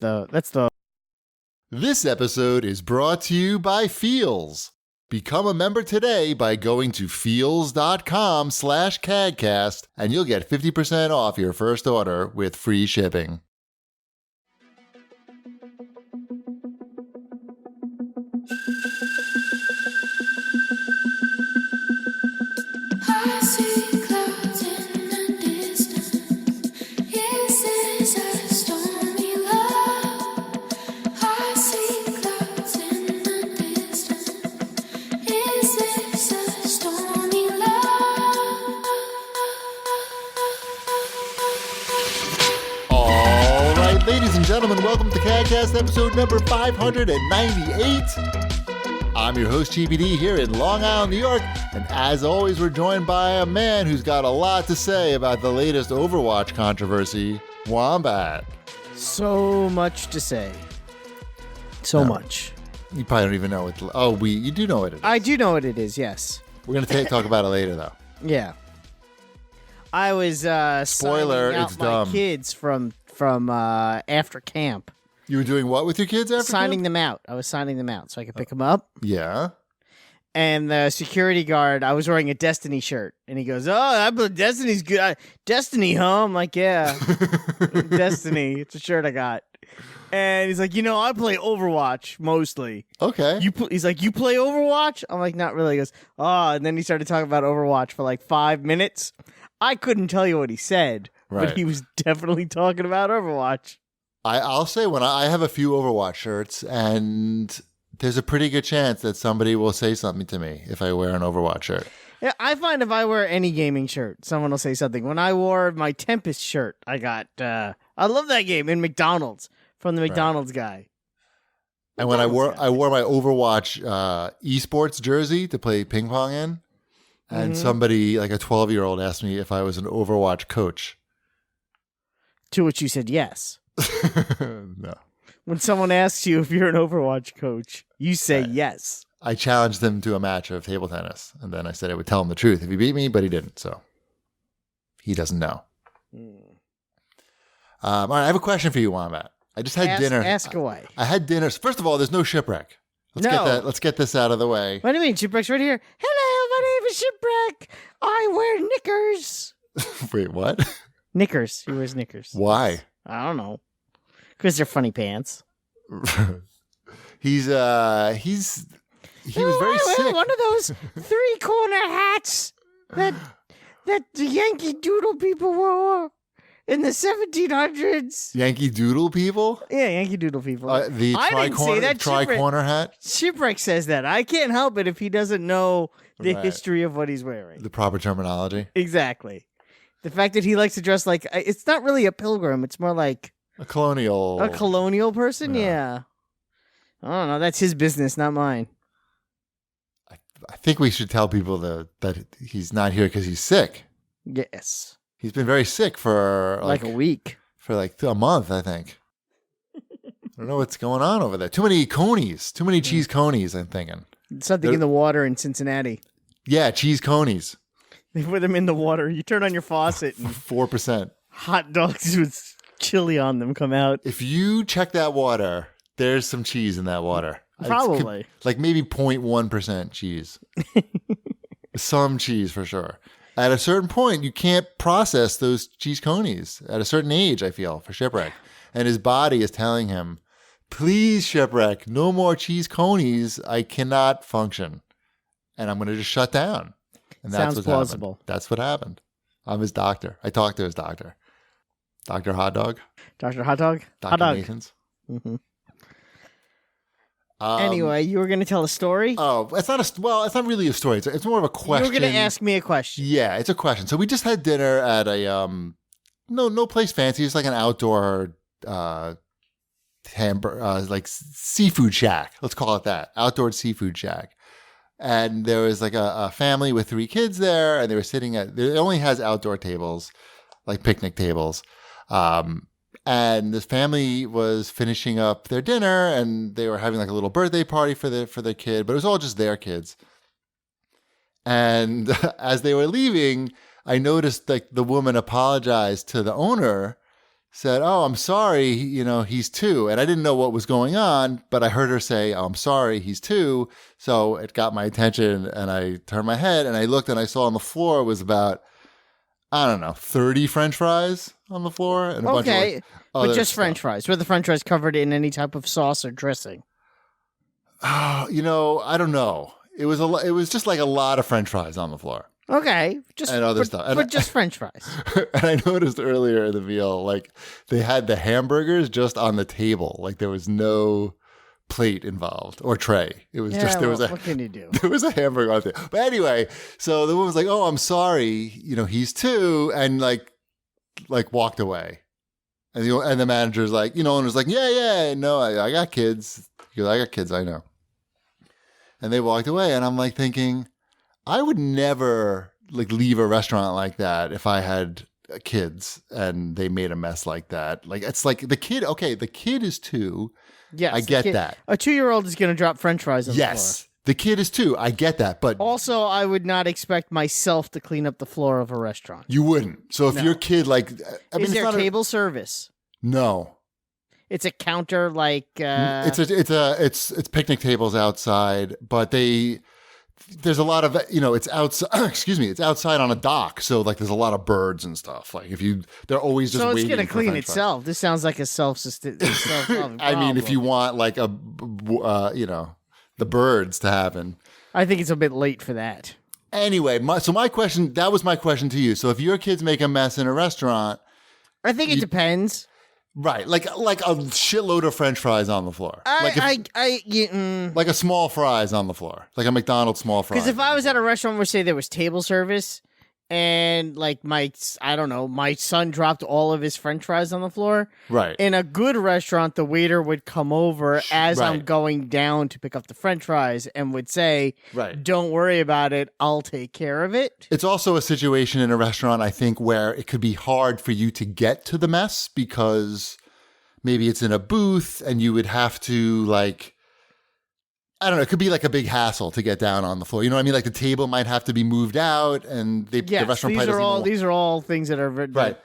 the. This episode is brought to you by Feels. Become a member today by going to feels.com/CAGcast and you'll get 50% off your first order with free shipping. I see clouds in the distance. Yes, it's a stormy love. I see clouds in the distance. Is this a stormy love? All right, ladies and gentlemen, welcome to CAGcast episode number 598. I'm your host, GPD, here in Long Island, New York, and as always, we're joined by a man who's got a lot to say about the latest Overwatch controversy, Wombat. So much to say. So much. You probably don't even know what. You do know what it is. I do know what it is. Yes. We're gonna talk about it later, though. Yeah. I was Spoiler, signing out it's my dumb. kids from after camp. You were doing what with your kids after Signing camp? them out. I was signing them out so I could pick them up. Yeah. And the security guard, I was wearing a Destiny shirt, and he goes, Destiny's good. Destiny, huh? I'm like, yeah, Destiny. It's a shirt I got. And he's like, I play Overwatch mostly. Okay. He's like, you play Overwatch? I'm like, not really. He goes, and then he started talking about Overwatch for like 5 minutes. I couldn't tell you what he said, Right. but he was definitely talking about Overwatch. I'll say when I have a few Overwatch shirts, and there's a pretty good chance that somebody will say something to me if I wear an Overwatch shirt. Yeah, I find if I wear any gaming shirt, someone will say something. When I wore my Tempest shirt, I got, I love that game in McDonald's from the McDonald's guy. And when I wore my Overwatch esports jersey to play ping pong in, and somebody like a 12-year-old asked me if I was an Overwatch coach. To which you said yes. No. When someone asks you if you're an Overwatch coach, you say yes. I challenged him to a match of table tennis, and then I said I would tell him the truth if he beat me, but he didn't, so he doesn't know. All right, I have a question for you, Wombat. I just had dinner. Ask away. I had dinner. First of all, there's no shipwreck. Let's get this out of the way. What do you mean? Shipwreck's right here. Hello, my name is Shipwreck. I wear knickers. Wait, what? Knickers. He wears knickers. Why? I don't know. Because they're funny pants. He was very sick. One of those 3-corner hats that the Yankee Doodle people wore in the 1700s. Yankee Doodle people? Yeah, Yankee Doodle people. The I didn't say that. tri-corner hat? Shipwreck says that. I can't help it if he doesn't know the Right. history of what he's wearing. The proper terminology? Exactly. The fact that he likes to dress like, it's not really a pilgrim. It's more like A colonial person. Yeah. I don't know. That's his business, not mine. I think we should tell people that he's not here because he's sick. Yes. He's been very sick for Like a week. For like a month, I think. I don't know what's going on over there. Too many conies. Too many cheese conies, I'm thinking. Something in the water in Cincinnati. Yeah, cheese conies. They put them in the water. You turn on your faucet and 4%. hot dogs with chili on them come out. If you check that water, there's some cheese in that water. Probably. Like maybe 0.1% cheese. Some cheese for sure. At a certain point, you can't process those cheese conies. At a certain age, I feel, for Shipwreck. And his body is telling him, please, Shipwreck, no more cheese conies. I cannot function. And I'm going to just shut down. And that's Sounds what's plausible. happened. That's what happened. I'm his doctor. I talked to his doctor. Dr. Hot Dog. Dr. Hot Dog? Dr. Hot Dog. Nathan's. Mm-hmm. Anyway, you were going to tell a story? Oh, it's not really a story. It's more of a question. You were going to ask me a question. Yeah, it's a question. So we just had dinner at a no place fancy. It's like an outdoor like seafood shack. Let's call it that. Outdoor seafood shack. And there was like a family with 3 kids there, and they were sitting it only has outdoor tables, like picnic tables. And this family was finishing up their dinner, and they were having like a little birthday party for their kid, but it was all just their kids. And as they were leaving, I noticed like the woman apologized to the owner said, "Oh, I'm sorry, he's 2." And I didn't know what was going on, but I heard her say, "Oh, I'm sorry, he's 2." So it got my attention, and I turned my head and I looked and I saw on the floor was about, I don't know, 30 French fries on the floor and a bunch of Okay, but other just stuff. French fries. Were the French fries covered in any type of sauce or dressing? I don't know. It was just like a lot of French fries on the floor. Okay, just And other stuff. but just French fries. And I noticed earlier in the meal, like they had the hamburgers just on the table. Like there was no plate involved or tray. It was just what can you do? there was a hamburger on the table. But anyway, so the woman was like, "Oh, I'm sorry, he's 2," and like walked away. And the manager's like, and was like, "Yeah, no, I got kids. He goes, I got kids, I know." And they walked away, and I'm like thinking, I would never like leave a restaurant like that if I had kids and they made a mess like that. Like it's like the kid. Okay, the kid is 2. Yes, I get that. A 2-year-old is going to drop French fries on the floor. Yes, the kid is 2. I get that, but Also, I would not expect myself to clean up the floor of a restaurant. you wouldn't. So if No. your kid Is there table service? No. It's a counter like. It's picnic tables outside, but there's a lot of it's outside. Excuse me, it's outside on a dock, so like there's a lot of birds and stuff. Like they're always just so it's waiting going to for clean French fries. itself. This sounds like a self-solving I mean, if problem. you want like the birds to happen. I think it's a bit late for that. Anyway, my question, that was my question to you. So if your kids make a mess in a restaurant, I think it depends. right, like a shitload of French fries on the floor, like a small fries on the floor, like a McDonald's small fries. Because if I was at a restaurant where, say, there was table service, and like my son dropped all of his French fries on the floor. right, In a good restaurant, the waiter would come over as I'm Right. going down to pick up the French fries and would say, right. "Don't worry about it. I'll take care of it." It's also a situation in a restaurant, I think, where it could be hard for you to get to the mess because maybe it's in a booth and you would have to I don't know, it could be like a big hassle to get down on the floor. You know what I mean? Like the table might have to be moved out and the Yes, restaurant these probably are doesn't all even these are all things that are Right.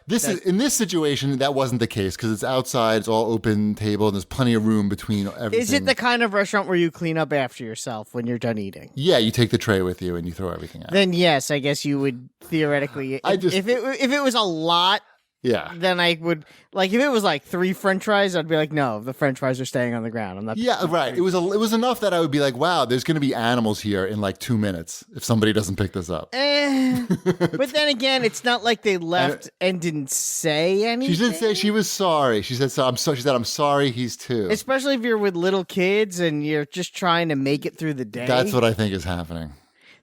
In this situation, that wasn't the case because it's outside, it's all open table, and there's plenty of room between everything. Is it the kind of restaurant where you clean up after yourself when you're done eating? Yeah, you take the tray with you and you throw everything out. Then yes, I guess you would theoretically. If it was a lot, Yeah. then I would if it was like 3 French fries, I'd be like, no, the French fries are staying on the ground. I'm not. Yeah, right. It was enough that I would be like, wow, there's going to be animals here in like 2 minutes if somebody doesn't pick this up. But then again, it's not like they left and didn't say anything. She did say she was sorry. She said, She said, I'm sorry he's 2. Especially if you're with little kids and you're just trying to make it through the day. That's what I think is happening.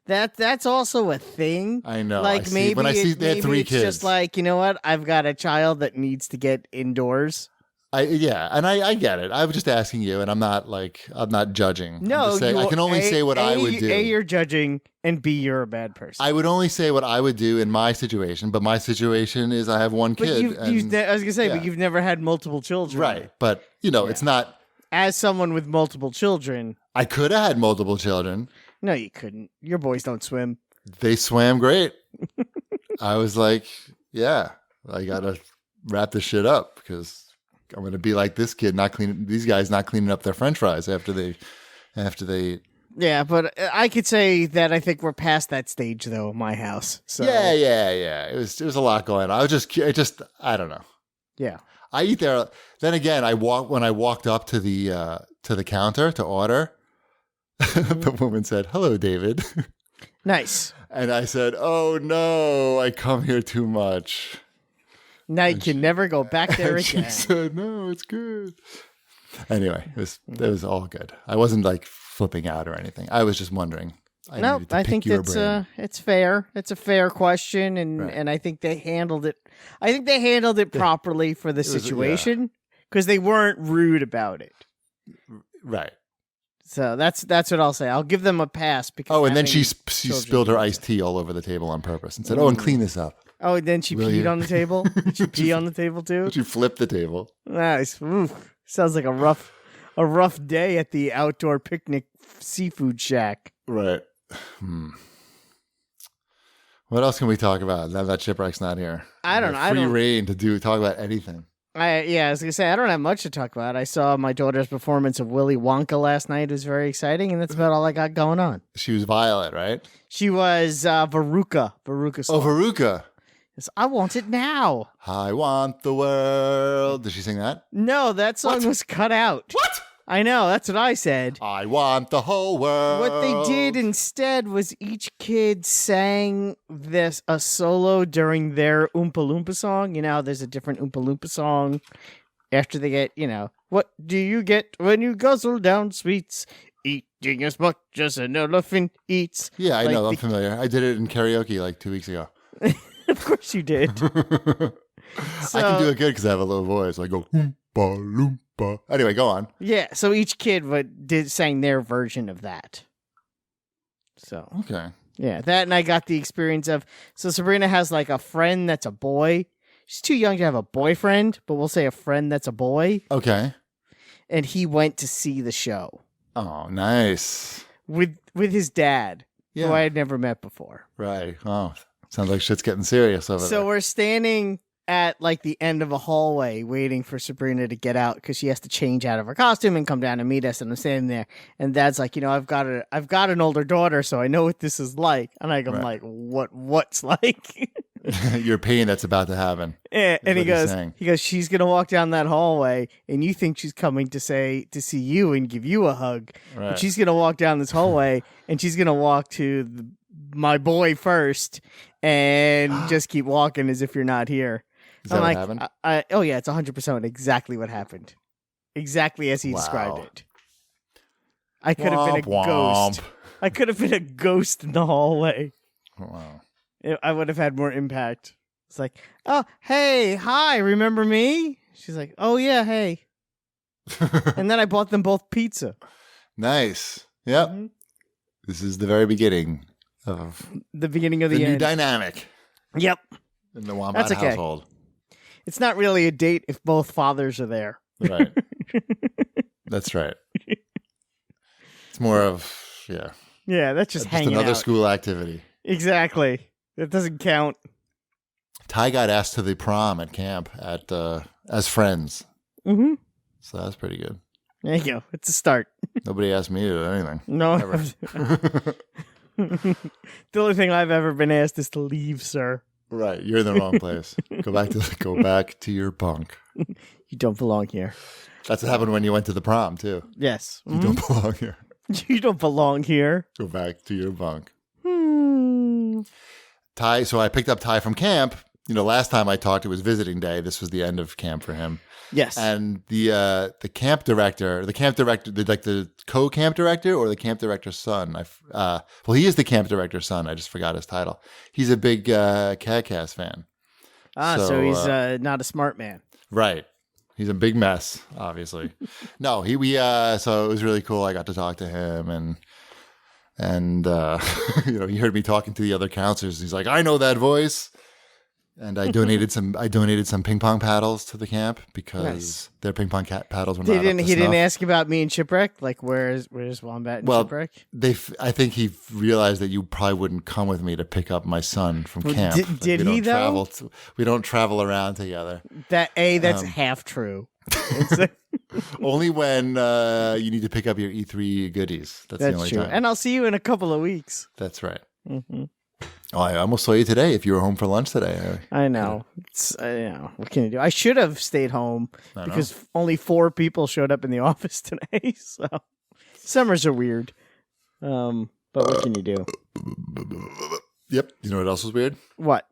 That's also a thing. I know. Like I see. maybe When I see they had maybe 3 it's kids. just like, you know what? I've got a child that needs to get indoors. I get it. I was just asking you, and I'm not judging. I'm No, just saying, I can only say what I would do. A, you're judging, and B, you're a bad person. I would only say what I would do in my situation, but my situation is I have one but kid. I was gonna say, yeah. but you've never had multiple children, Right. But, it's not, As someone with multiple children, I could have had multiple children. no, you couldn't. Your boys don't swim. They swam great. I was like, yeah, I got to wrap this shit up because I'm going to be like this kid, these guys not cleaning up their French fries after they Yeah, but I could say that I think we're past that stage though in my house. So Yeah. It was a lot going on. I was I don't know. yeah. I eat there. Then again, when I walked up to the counter to order, the woman said, "Hello, David." Nice. And I said, "Oh no, I come here too much." Now you can never go back there And she again. said, "No, it's good." Anyway, it was all good. I wasn't like flipping out or anything. I was just wondering. No, needed to I pick think your that's brain. it's fair. It's a fair question, and Right. and I think they handled it. I think they handled it properly for the was- yeah. situation because they weren't rude about it. Right. So that's what I'll say. I'll give them a pass because. Oh, and then she having children spilled her is- iced tea all over the table on purpose and said, "Oh, and clean this up." Oh, and then she Will peed you? on the table. Did she pee on the table too? She flipped the table. Nice. Oof. Sounds like a rough day at the outdoor picnic seafood shack. Right. What else can we talk about now that Shipwreck's not here? I don't know. I Free don't. reign to talk about anything. I was gonna say I don't have much to talk about. I saw my daughter's performance of Willy Wonka last night. It was very exciting, and that's about all I got going on. She was Violet, right? She was Veruca. Veruca. Oh, Veruca. I want it now. I want the world. Did she sing that? No, that song was cut out. What? I know. That's what I said. I want the whole world. What they did instead was each kid sang a solo during their Oompa Loompa song. You know how there's a different Oompa Loompa song after they get, what do you get when you guzzle down sweets? Eating as much as an elephant eats. Yeah, I know. I'm familiar. I did it in karaoke like 2 weeks ago. Of course you did. I can do it good because I have a low voice. I go, Oompa Loompa. Anyway, go on. Yeah, so each kid sang their version of that. So Okay. yeah, that, and I got the experience of, so Sabrina has like a friend that's a boy. She's too young to have a boyfriend, but we'll say a friend that's a boy. Okay. And he went to see the show Oh, nice. with his dad, who I had never met before. Right. Oh, sounds like shit's getting serious over So there. we're standing at like the end of a hallway waiting for Sabrina to get out because she has to change out of her costume and come down and meet us. And I'm standing there, and Dad's like, I've got an older daughter, so I know what this is like. And I'm like, what's like? Your pain that's about to happen. Yeah, and he what he's goes, she's gonna walk down that hallway, and you think she's coming to see you and give you a hug, Right. but she's gonna walk down this hallway, and she's gonna walk to my boy first, and just keep walking as if you're not here. Is that what happened? Oh yeah, it's 100% exactly what happened, exactly as he described it. I could have been a ghost. I could have been a ghost in the hallway. Wow. I would have had more impact. It's like, oh, hey, hi, remember me? She's like, oh, yeah, hey. And then I bought them both pizza. Nice. Yep. Mm-hmm. This is the very beginning of The beginning of the new end. dynamic Yep. in the Wombat That's okay. household. It's not really a date if both fathers are there. Right. That's right. It's more of, yeah. Yeah, that's just hanging another out. school activity. Exactly. That doesn't count. Ty got asked to the prom at camp as friends. Mm-hmm. So that's pretty good. There you go. It's a start. Nobody asked me to do anything. No. Ever. The only thing I've ever been asked is to leave, sir. Right. You're in the wrong place. Go back to your bunk. You don't belong here. That's what happened when you went to the prom, too. Yes. You don't belong here. You don't belong here. Go back to your bunk. Hmm. Ty, so I picked up Ty from camp. Last time I talked, it was visiting day. This was the end of camp for him. Yes. And the camp director, the co-camp director or the camp director's son. He is the camp director's son. I just forgot his title. He's a big CAGcast fan. So he's not a smart man. Right. He's a big mess, obviously. No, so it was really cool. I got to talk to him and he heard me talking to the other counselors. He's like, I know that voice. And I donated some ping pong paddles to the camp because their ping pong paddles were not up to He didn't snuff. ask about me and Shipwreck? Like, where's Wombat and Shipwreck? I think he realized that you probably wouldn't come with me to pick up my son from camp. Did he, though? We don't travel around together. That's half true. Only when you need to pick up your E3 goodies. That's the only true. time. And I'll see you in a couple of weeks. That's right. Mm-hmm. Oh, I almost saw you today. If you were home for lunch today, I know. What can you do? I should have stayed home because only 4 people showed up in the office today. So summers are weird. But what can you do? Yep. You know what else was weird? What?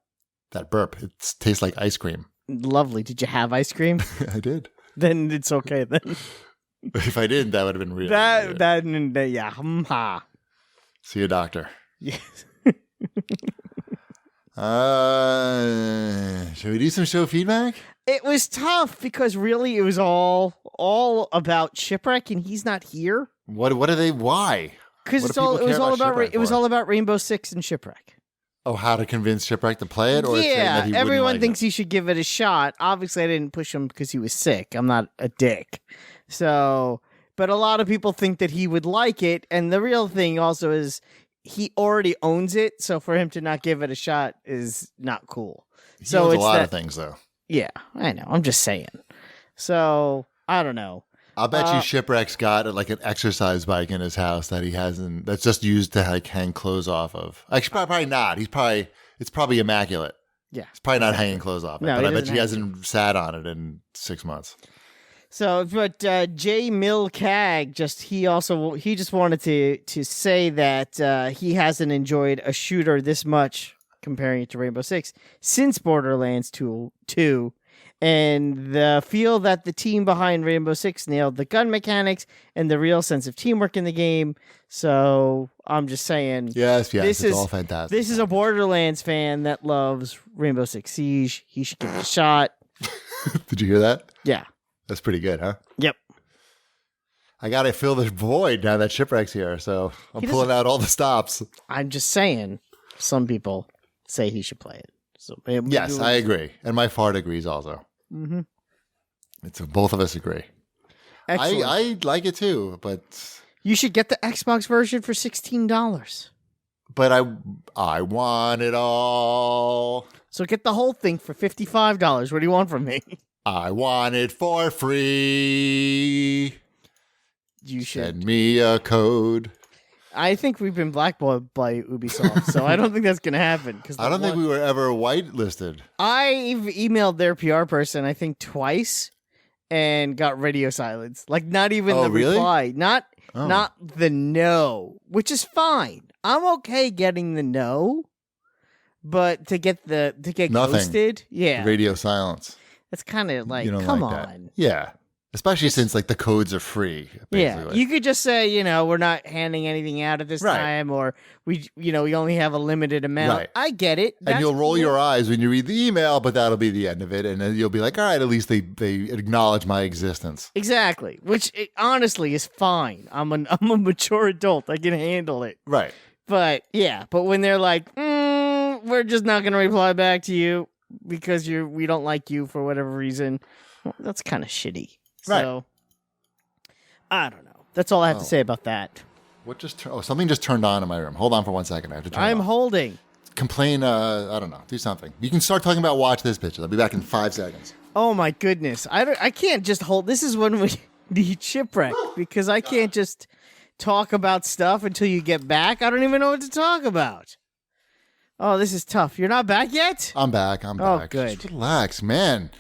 That burp. It tastes like ice cream. Lovely. Did you have ice cream? I did. Then it's okay. Then if I didn't, that would have been real. yeah. See a doctor. Yes. Should we do some show feedback? It was tough because really it was all about Shipwreck and he's not here. What are they? Why? Because it was all about Rainbow Six and Shipwreck. Oh, how to convince Shipwreck to play it? Or saying that he everyone thinks it? he should give it a shot. Obviously, I didn't push him because he was sick. I'm not a dick. So, but a lot of people think that he would like it. And the real thing also is he already owns it. So for him to not give it a shot is not cool. He owns a lot of things, though. Yeah, I know. I'm just saying. So I don't know. I'll bet you Shipwreck's got like an exercise bike in his house that he hasn't. That's just used to like hang clothes off of. Actually, probably not. It's probably immaculate. Yeah. He's probably not hanging clothes off it. No, but he I bet doesn't he have hasn't sat on it in 6 months. So, but J. Mill Cag he just wanted to say that he hasn't enjoyed a shooter this much, comparing it to Rainbow Six, since Borderlands 2, and feel that the team behind Rainbow Six nailed the gun mechanics and the real sense of teamwork in the game. So I'm just saying, Yes, it's all fantastic. This is a Borderlands fan that loves Rainbow Six Siege. He should give it a shot. Did you hear that? Yeah. That's pretty good, huh? Yep. I got to fill the void now that Shipwreck's here, so I'm pulling out all the stops. I'm just saying, some people say he should play it. So Yes, I agree. And my fart agrees also. Mm-hmm. It's both of us agree. Excellent. I like it too, but You should get the Xbox version for $16. but I want it all. So get the whole thing for $55. What do you want from me? I want it for free. You should. Send me a code. I think we've been blackballed by Ubisoft, so I don't think that's going to happen. I don't think we were ever whitelisted. I've emailed their PR person, I think, twice, and got radio silence. Like, not even the really? reply. Not the no, which is fine. I'm okay getting the no, but to get Nothing. ghosted, yeah, Radio silence. that's kind of like, You don't come like on. that. Yeah. Especially since like the codes are free. Yeah, Basically. you could just say, we're not handing anything out at this Right. time, or we only have a limited amount. Right. I get it. And That's you'll roll cool. your eyes when you read the email, but that'll be the end of it. And then you'll be like, all right, at least they acknowledge my existence. Exactly, which honestly is fine. I'm a mature adult. I can handle it. Right. But when they're like, we're just not going to reply back to you because we don't like you for whatever reason, well, that's kind of shitty. Right. So, I don't know. That's all I have to say about that. What just something just turned on in my room. Hold on for 1 second. I have to turn it I'm on. Holding. Complain, I don't know. Do something. You can start talking about Watch This Bitches. I'll be back in 5 seconds. Oh my goodness. I can't just hold. This is when we need Shipwreck because I can't just talk about stuff until you get back. I don't even know what to talk about. Oh, this is tough. You're not back yet? I'm back. I'm Oh, back. good. Just relax, man.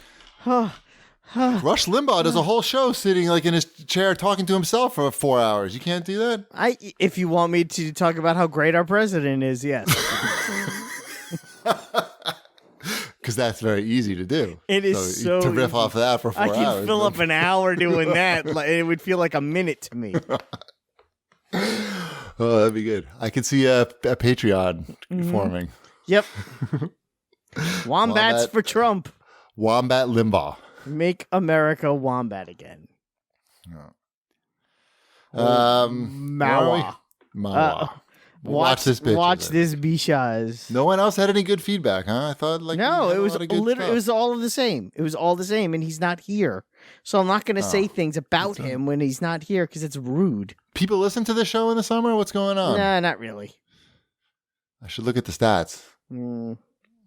Rush Limbaugh does a whole show sitting like in his chair talking to himself for 4 hours. You can't do that? If you want me to talk about how great our president is, yes. Because that's very easy to do. It is so to riff easy. off of that for 4 I hours. can fill up an hour doing that. It would feel like a minute to me. Oh, that'd be good. I could see a Patreon forming. Yep. Wombats Wombat. for Trump. Wombat Limbaugh. Make America wombat again. Where are we? Mawa. Mawa. Watch this bitch. Watch this Bishaz. No one else had any good feedback, huh? I thought like No, you had it a was lot of good literally, it stuff. was all of the same. It was all the same, and he's not here. So I'm not going to say things about him when he's not here because it's rude. People listen to the show in the summer. What's going on? Nah, not really. I should look at the stats.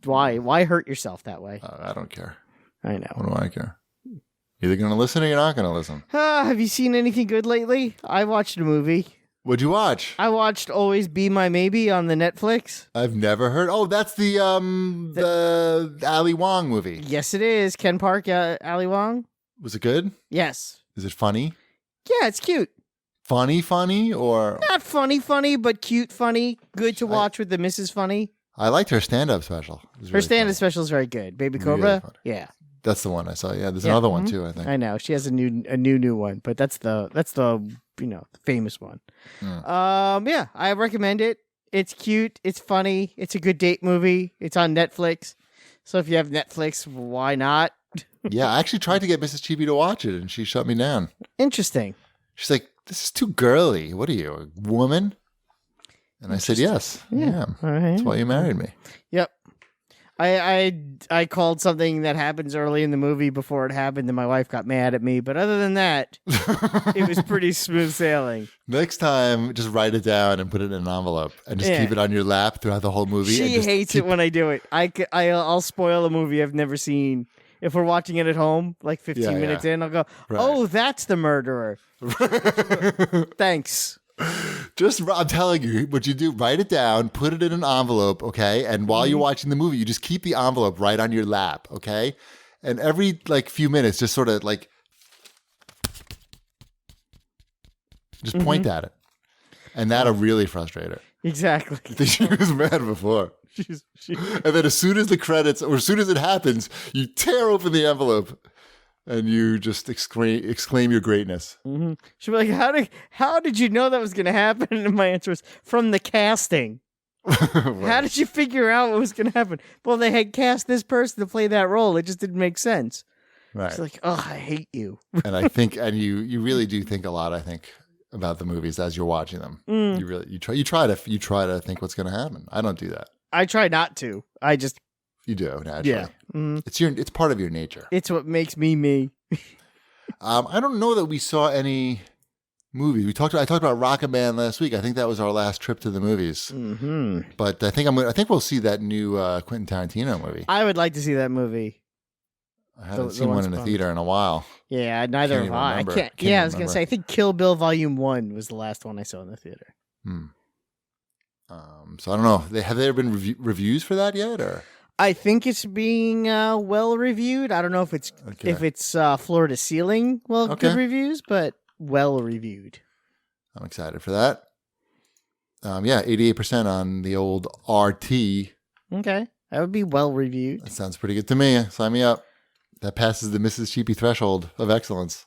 Why? Why hurt yourself that way? I don't care. I know. What do I care? Either going to listen or you're not going to listen. Have you seen anything good lately? I watched a movie. What'd you watch? I watched Always Be My Maybe on the Netflix. I've never heard. Oh, that's the Ali Wong movie. Yes, it is. Ken Park, Ali Wong. Was it good? Yes. Is it funny? Yeah, it's cute. Funny, or Not funny, but cute, funny. Good to watch with the Mrs. Funny. I liked her stand-up special. It was Her really stand-up funny. special is very good. Baby Really Cobra. funny. Yeah. That's the one I saw. Yeah, there's Yeah, another one mhm. too. I think. I know she has a new one, but that's the famous one. Yeah, I recommend it. It's cute. It's funny. It's a good date movie. It's on Netflix. So if you have Netflix, why not? Yeah, I actually tried to get Mrs. Chibi to watch it, and she shut me down. Interesting. She's like, "This is too girly. What are you, a woman?" And I said, "Yes, I am. All right. That's why you married me." Yep. I called something that happens early in the movie before it happened, and my wife got mad at me. But other than that, it was pretty smooth sailing. Next time, just write it down and put it in an envelope, and just Yeah. keep it on your lap throughout the whole movie. and She just hates keep- it when I do it. I'll spoil a movie I've never seen If we're watching it at home, like 15 Yeah, minutes yeah. in, I'll go, Right. oh, that's the murderer. Thanks. I'm telling you, what you do, write it down, put it in an envelope, okay? And while you're watching the movie, you just keep the envelope right on your lap, okay? And every like few minutes, just sort of like, just point at it. And that'll really frustrate her. Exactly. She was mad before. And then as soon as the credits, or as soon as it happens, you tear open the envelope and you just exclaim your greatness. She'll be like, how did you know that was going to happen? And my answer was, from the casting. How did you figure out what was going to happen? Well, they had cast this person to play that role. It just didn't make sense. Right. She's like, oh, I hate you. And I think, and you really do think a lot, I think, about the movies as you're watching them. You try to think what's going to happen. I don't do that. I try not to. You do naturally. Yeah. It's part of your nature. It's what makes me me. I don't know that we saw any movies. I talked about Rocket Man last week. I think that was our last trip to the movies. Mm-hmm. But I think we'll see that new Quentin Tarantino movie. I would like to see that movie. I haven't the seen one one's in a fun. theater in a while. Yeah, neither Can't have even I. remember. I can't. Can't Yeah, I was gonna remember. say. I think Kill Bill Volume 1 was the last one I saw in the theater. So I don't know. Have there been reviews for that yet, or I think it's being well reviewed. I don't know if it's floor to ceiling good reviews, but well reviewed. I'm excited for that. 88% on the old RT. Okay, that would be well reviewed. That sounds pretty good to me. Sign me up. That passes the Mrs. Cheapy threshold of excellence.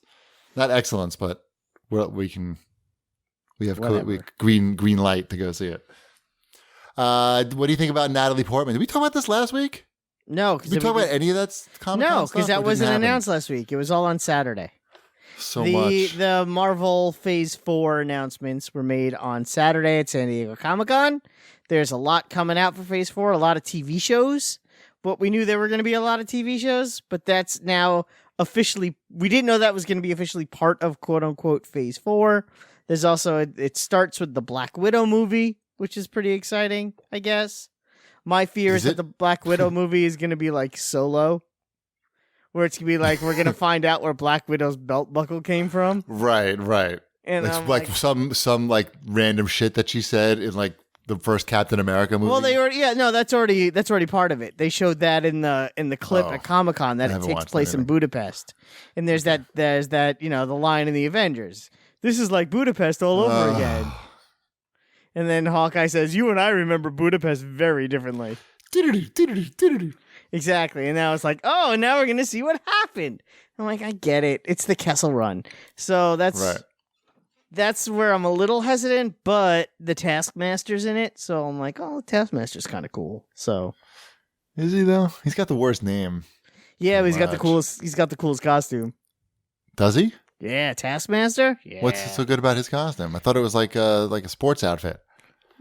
Not excellence, but we have green light to go see it. What do you think about Natalie Portman? Did we talk about this last week? No, Did we talk about any of that Comic-Con No, because stuff, that or wasn't didn't happen? announced last week. It was all on Saturday. So much. The Marvel Phase 4 announcements were made on Saturday at San Diego Comic-Con. There's a lot coming out for Phase 4, a lot of TV shows. But we knew there were going to be a lot of TV shows, but that's now officially, we didn't know that was going to be officially part of quote-unquote Phase 4. There's also, it starts with the Black Widow movie, which is pretty exciting, I guess. My fear is that the Black Widow movie is going to be like Solo, where it's going to be like, we're going to find out where Black Widow's belt buckle came from. Right. And It's I'm like some like random shit that she said in like the first Captain America movie. well, that's already part of it. They showed that in the clip at Comic-Con that it takes place in Budapest. And there's that the line in the Avengers. This is like Budapest all over again. And then Hawkeye says, "You and I remember Budapest very differently." Exactly. And now it's like, oh, now we're gonna see what happened. I'm like, I get it. It's the Kessel Run. So that's where I'm a little hesitant, but the Taskmaster's in it, so I'm like, oh, the Taskmaster's kind of cool. So Is he though? He's got the worst name. yeah, but he's got the coolest costume. Does he? Yeah, Taskmaster. Yeah. What's so good about his costume? I thought it was like a sports outfit.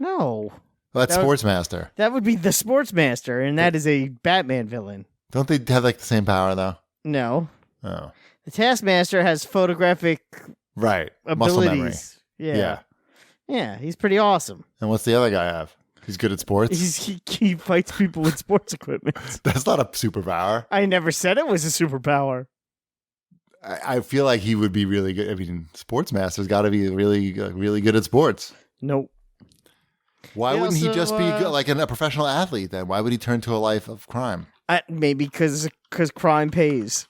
No, Well, that's Sportsmaster. that would be the Sportsmaster, and that is a Batman villain. Don't they have like the same power though? No, Oh, the Taskmaster has photographic right. Muscle memory. abilities. Yeah, he's pretty awesome. And what's the other guy have? He's good at sports. He fights people with sports equipment. That's not a superpower. I never said it was a superpower. I feel like he would be really good. I mean, Sportsmaster's got to be really good at sports. Nope. Why He wouldn't he also, just be like a professional athlete then? Why would he turn to a life of crime? Maybe because crime pays.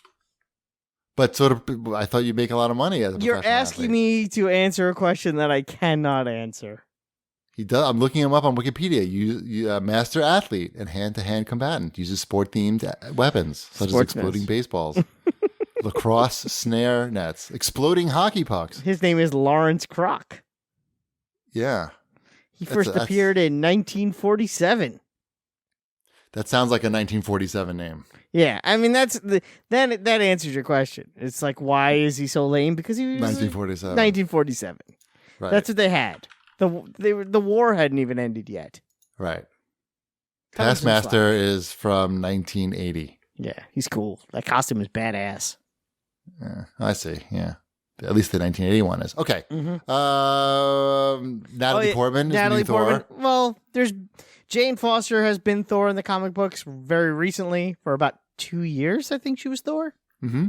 But I thought you'd make a lot of money as a You're professional asking athlete. me to answer a question that I cannot answer. He does. I'm looking him up on Wikipedia. You master athlete and hand-to-hand combatant. Uses sport-themed weapons such as exploding baseballs, lacrosse snare nets, exploding hockey pucks. His name is Lawrence Kroc. Yeah. He first appeared in 1947. That sounds like a 1947 name. Yeah, I mean that answers your question. It's like, why is he so lame? Because he was 1947. 1947. Right. That's what they had. The war hadn't even ended yet. Right. Cut him some Taskmaster is from 1980. Yeah, he's cool. That costume is badass. Yeah, I see. Yeah. At least the 1981 is. Okay. Mm-hmm. Natalie Portman is Natalie the new Portman. Thor. Well, there's Jane Foster has been Thor in the comic books very recently for about 2 years, I think she was Thor. Mm-hmm.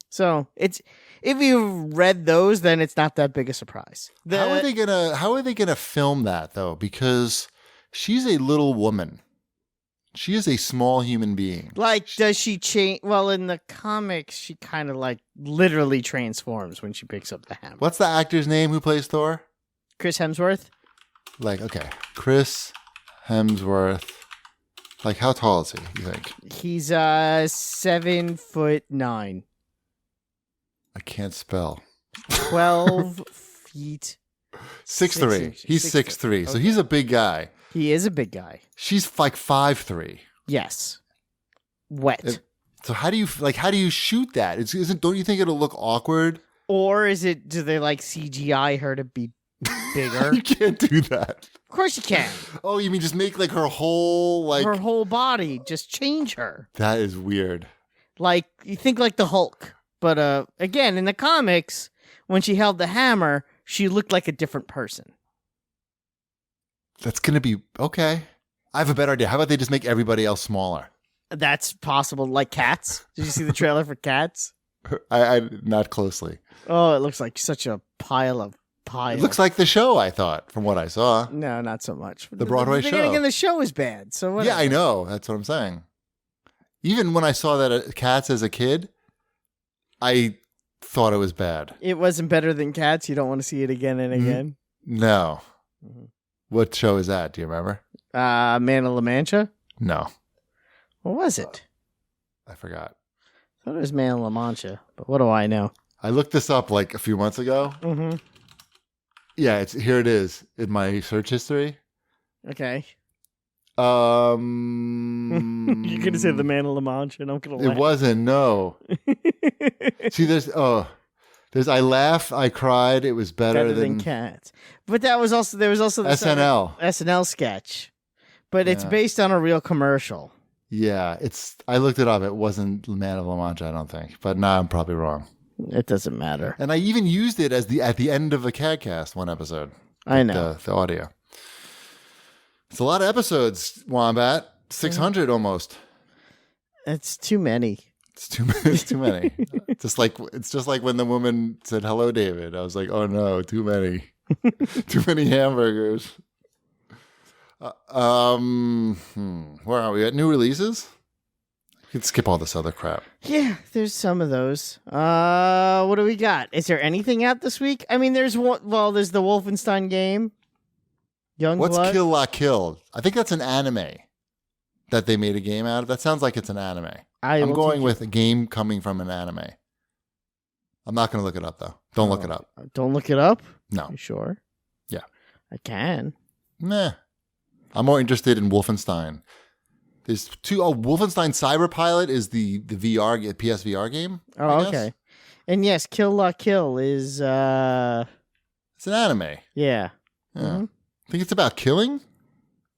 So it's if you've read those, then it's not that big a surprise. How are they gonna film that though? Because she's a little woman. She is a small human being. Like, does she change? Well, in the comics, she kind of like literally transforms when she picks up the hammer. What's the actor's name who plays Thor? Chris Hemsworth? Like, okay, Chris Hemsworth. Like, how tall is he, you think? He's 7'9". I can't spell. 12 feet. 6'3". He's 6'3", so Okay. he's a big guy. He is a big guy. She's like 5'3". Yes. Wet. So how do you shoot that? Don't you think it'll look awkward? Or do they like CGI her to be bigger? You can't do that. Of course you can. Oh, you mean just make like her whole Her whole body, just change her. That is weird. Like, you think like the Hulk. But again, in the comics, when she held the hammer, she looked like a different person. That's going to be okay. I have a better idea. How about they just make everybody else smaller? That's possible. Like Cats. Did you see the trailer for Cats? I not closely. Oh, it looks like such a pile of pile. It looks like the show, I thought, from what I saw. No, not so much. The Broadway show. Again, the show is bad. So whatever. Yeah, I know. That's what I'm saying. Even when I saw that at Cats as a kid, I thought it was bad. It wasn't better than Cats. You don't want to see it again and again. No. Mhm. What show is that? Do you remember? Man of La Mancha. No. What was it? I forgot. I thought it was Man of La Mancha, but what do I know? I looked this up like a few months ago. Mm-hmm. Yeah, here it is in my search history. Okay. You're You're gonna say the Man of La Mancha, and I'm gonna laugh. It wasn't. No. See, there's I laughed, I cried. It was better than Cats. But there was also the SNL sketch. But it's Yeah. based on a real commercial. Yeah, I looked it up. It wasn't Man of La Mancha, I don't think. But now I'm probably wrong. It doesn't matter. And I even used it as at the end of a CAGcast one episode. I know. The audio. It's a lot of episodes, Wombat. 600 almost. It's too many. It's too many. It's too many. It's just like when the woman said hello, David. I was like, oh no, too many. Too many hamburgers. Where are we at? New releases? You can skip all this other crap. Yeah, there's some of those. What do we got? Is there anything out this week? I mean, there's the Wolfenstein game. What's Youngblood. Kill La Kill? I think that's an anime that they made a game out of. That sounds like it's an anime. I'm going with a game coming from an anime. I'm not going to look it up, though. Don't look it up. Don't look it up? No. You sure? Yeah. I can. Meh. I'm more interested in Wolfenstein. There's two. Oh, Wolfenstein Cyberpilot is the VR PSVR game. Oh, I guess. okay. And yes, Kill La Kill is It's an anime. yeah. Yeah. Mhm. I think it's about killing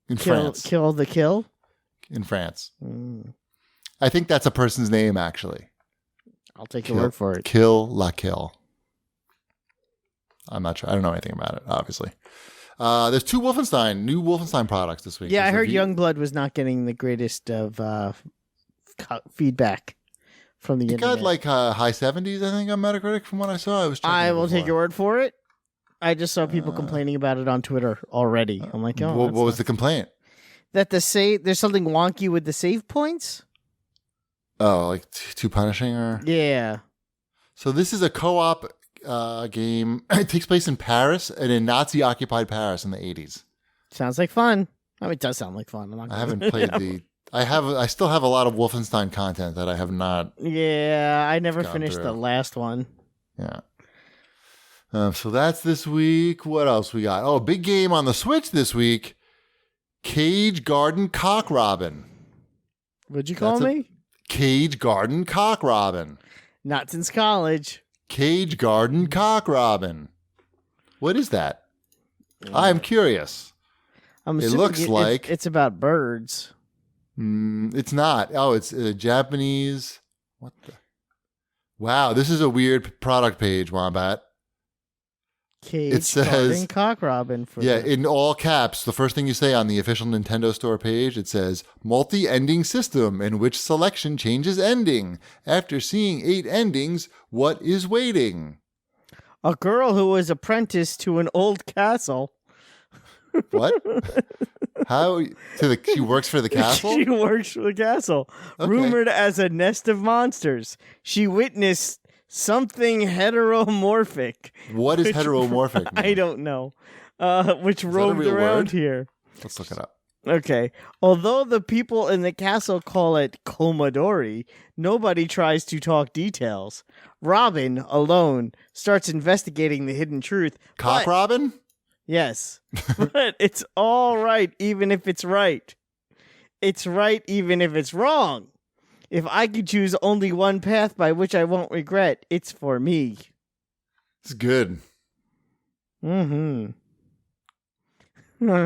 in France. Kill the kill. In France. Mm. I think that's a person's name, actually. I'll take your word for it. Kill La Kill. I'm not sure. I don't know anything about it, obviously. There's new Wolfenstein products this week. Yeah, I There's heard Youngblood was not getting the greatest of feedback from the It internet. got like high 70s, I think, on Metacritic from what I saw. I will take your word for it. I just saw people complaining about it on Twitter already. I'm like, oh, What was the complaint? that there's something wonky with the save points? Oh, like too punishing? Or Yeah. So this is a co-op game. It takes place in Paris and in Nazi-occupied Paris in the 80s. Sounds like fun. I mean, it does sound like fun. I'm not I haven't played I still have a lot of Wolfenstein content that I have not. Yeah, I never gone finished through. the last one. Yeah. So that's this week. What else we got? Oh, big game on the Switch this week. Cage Garden Cock Robin. What'd you call me? Cage Garden Cock Robin. Not since college. Cage Garden Cock Robin. What is that? I'm curious. I'm It assuming looks like- it's about birds. It's not. Oh, it's Japanese. What the? Wow, this is a weird product page, Wombat. It says, Cock Robin. For yeah, in all caps, the first thing you say on the official Nintendo Store page, it says, multi-ending system in which selection changes ending. After seeing 8 endings, what is waiting? A girl who was apprenticed to an old castle. What? She works for the castle? She works for the castle. Okay. Rumored as a nest of monsters. She witnessed something heteromorphic. What is heteromorphic mean? I don't know. Which a roamed real around word? here. Let's look it up. Okay. Although the people in the castle call it Komodori, nobody tries to talk details. Robin, alone, starts investigating the hidden truth. Cock but- Robin? Yes. But it's all right, even if it's right. It's right, even if it's wrong. If I could choose only one path by which I won't regret, it's for me. It's good. Mm-hmm.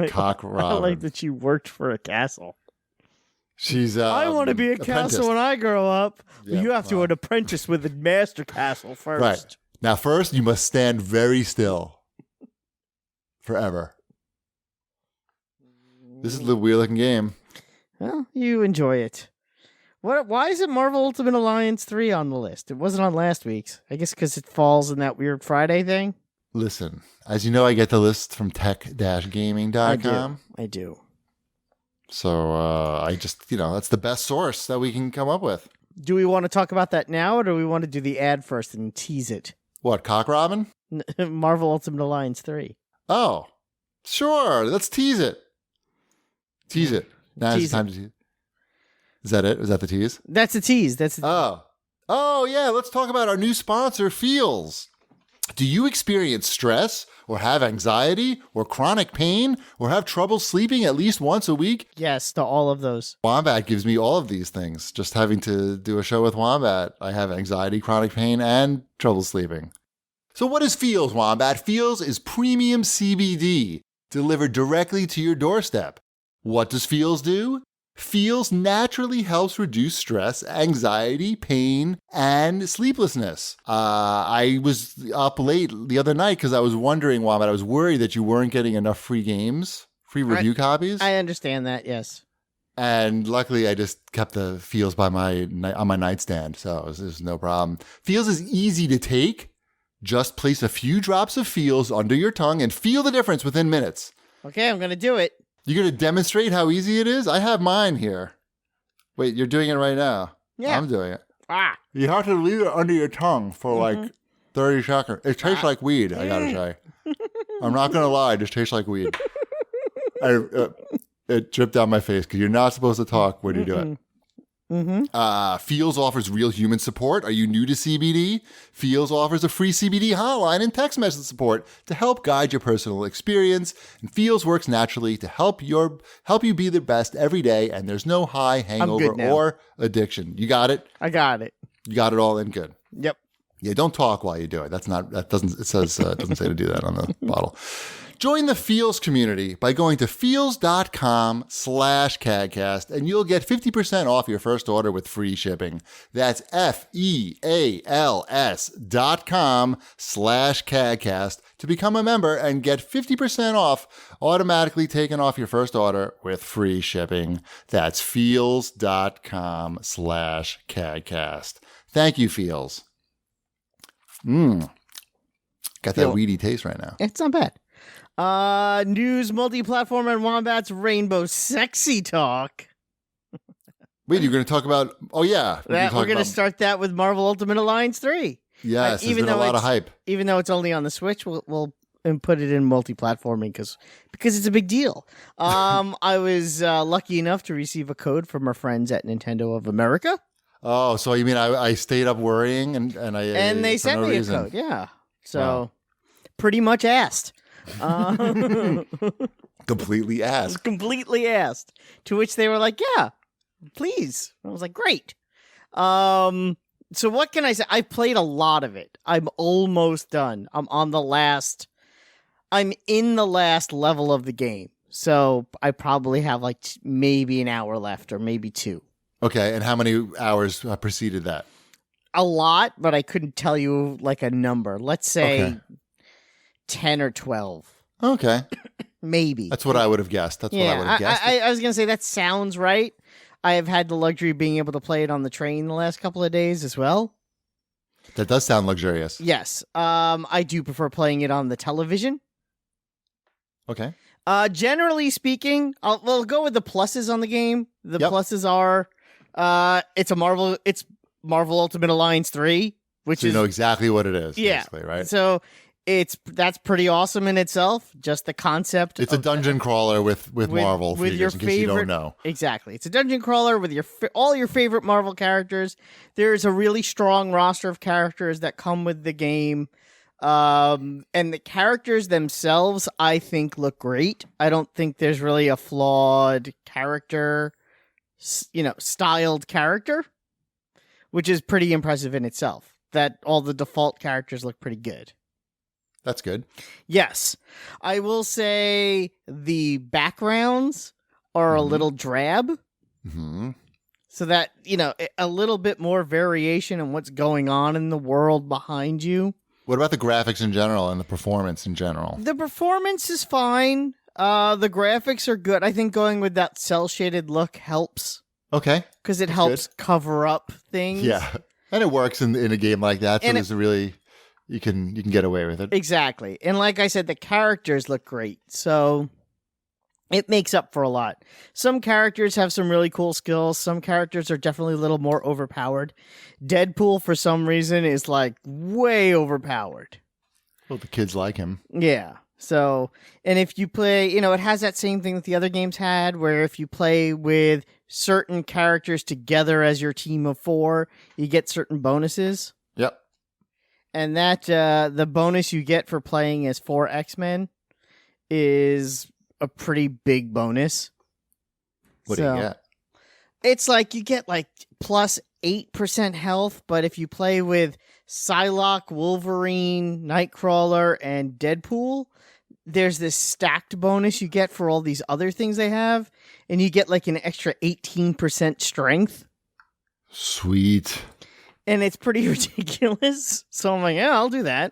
Cock I Robin. like that you worked for a castle. She's I want to be a apprenticed. castle when I grow up. Yeah, You have to well. an apprentice with a master castle first. Right. Now, first, you must stand very still. Forever. This is the weird looking game. Well, you enjoy it. Why is it Marvel Ultimate Alliance 3 on the list? It wasn't on last week's. I guess because it falls in that weird Friday thing. Listen, as you know, I get the list from tech-gaming.com. I do. So I just, that's the best source that we can come up with. Do we want to talk about that now, or do we want to do the ad first and tease it? What, Cock Robin? Marvel Ultimate Alliance 3. Oh, sure. Let's tease it. Tease it. Now it's Tease time to tease. Is that it? Is that the tease? That's a tease. Oh, yeah. Let's talk about our new sponsor, Feels. Do you experience stress or have anxiety or chronic pain or have trouble sleeping at least once a week? Yes, to all of those. Wombat gives me all of these things. Just having to do a show with Wombat, I have anxiety, chronic pain, and trouble sleeping. So what is Feels, Wombat? Feels is premium CBD delivered directly to your doorstep. What does Feels do? Feels naturally helps reduce stress, anxiety, pain, and sleeplessness. I was up late the other night because I was wondering, Wombat, I was worried that you weren't getting enough free review copies. I understand that, yes. And luckily, I just kept the Feels on my nightstand, so it was no problem. Feels is easy to take. Just place a few drops of Feels under your tongue and feel the difference within minutes. Okay, I'm going to do it. You're going to demonstrate how easy it is? I have mine here. Wait, you're doing it right now. Yeah. I'm doing it. Ah. You have to leave it under your tongue for like 30 seconds. It tastes like weed, I got to say. I'm not going to lie. It just tastes like weed. It dripped down my face because you're not supposed to talk when you do it. Feels offers real human support. Are you new to CBD? Feels offers a free CBD hotline and text message support to help guide your personal experience. And Feels works naturally to help you be the best every day. And there's no high hangover now. or addiction. You got it? I got it. You got it all in good. Yep. Yeah, don't talk while you do it. It doesn't say to do that on the bottle. Join the Feels community by going to feels.com/CAGcast and you'll get 50% off your first order with free shipping. That's FEALS.com/CAGcast to become a member and get 50% off automatically taken off your first order with free shipping. That's feels.com/CAGcast. Thank you, Feels. Got that weedy taste right now. It's not bad. News, multi-platform, and Wombat's Rainbow Sexy Talk. Wait, you're going to talk about... Oh, yeah. We're going to start that with Marvel Ultimate Alliance 3. Yes, there's been a lot of hype. Even though it's only on the Switch, we'll put it in multi-platforming because it's a big deal. I was lucky enough to receive a code from our friends at Nintendo of America. Oh, so you mean I stayed up worrying and they sent me a code, yeah. So pretty much asked. Completely asked. Completely asked. To which they were like, yeah, please. I was like, great. So what can I say? I played a lot of it. I'm almost done. I'm in the last level of the game. So I probably have like maybe an hour left or maybe 2. Okay, and how many hours preceded that? A lot, but I couldn't tell you like a number. Let's say 10 or 12. Okay. Maybe. That's what I would have guessed. That's what I would have guessed. I was going to say that sounds right. I have had the luxury of being able to play it on the train the last couple of days as well. That does sound luxurious. Yes. I do prefer playing it on the television. Okay. Generally speaking, we'll go with the pluses on the game. The pluses are it's Marvel Ultimate Alliance 3, which so you is know exactly what it is, basically, right? So that's pretty awesome in itself. Just the concept. It's a dungeon crawler with Marvel with figures, your in case you don't know. Exactly. It's a dungeon crawler with all your favorite Marvel characters. There's a really strong roster of characters that come with the game. And the characters themselves, I think, look great. I don't think there's really a flawed character, styled character, which is pretty impressive in itself. That all the default characters look pretty good. That's good. Yes. I will say the backgrounds are a little drab. Mm-hmm. So that, a little bit more variation in what's going on in the world behind you. What about the graphics in general and the performance in general? The performance is fine. The graphics are good. I think going with that cel-shaded look helps. Okay. Because it helps cover up things. Yeah. And it works in a game like that. So there's really... You can get away with it. Exactly. And like I said, the characters look great. So it makes up for a lot. Some characters have some really cool skills. Some characters are definitely a little more overpowered. Deadpool, for some reason, is like way overpowered. Well, the kids like him. Yeah. So, and if you play, it has that same thing that the other games had, where if you play with certain characters together as your team of 4, you get certain bonuses. Yep. And that the bonus you get for playing as 4 X-Men is a pretty big bonus. What do you get? It's like you get like plus 8% health, but if you play with Psylocke, Wolverine, Nightcrawler, and Deadpool, there's this stacked bonus you get for all these other things they have, and you get like an extra 18% strength. Sweet. And it's pretty ridiculous. So I'm like, yeah, I'll do that.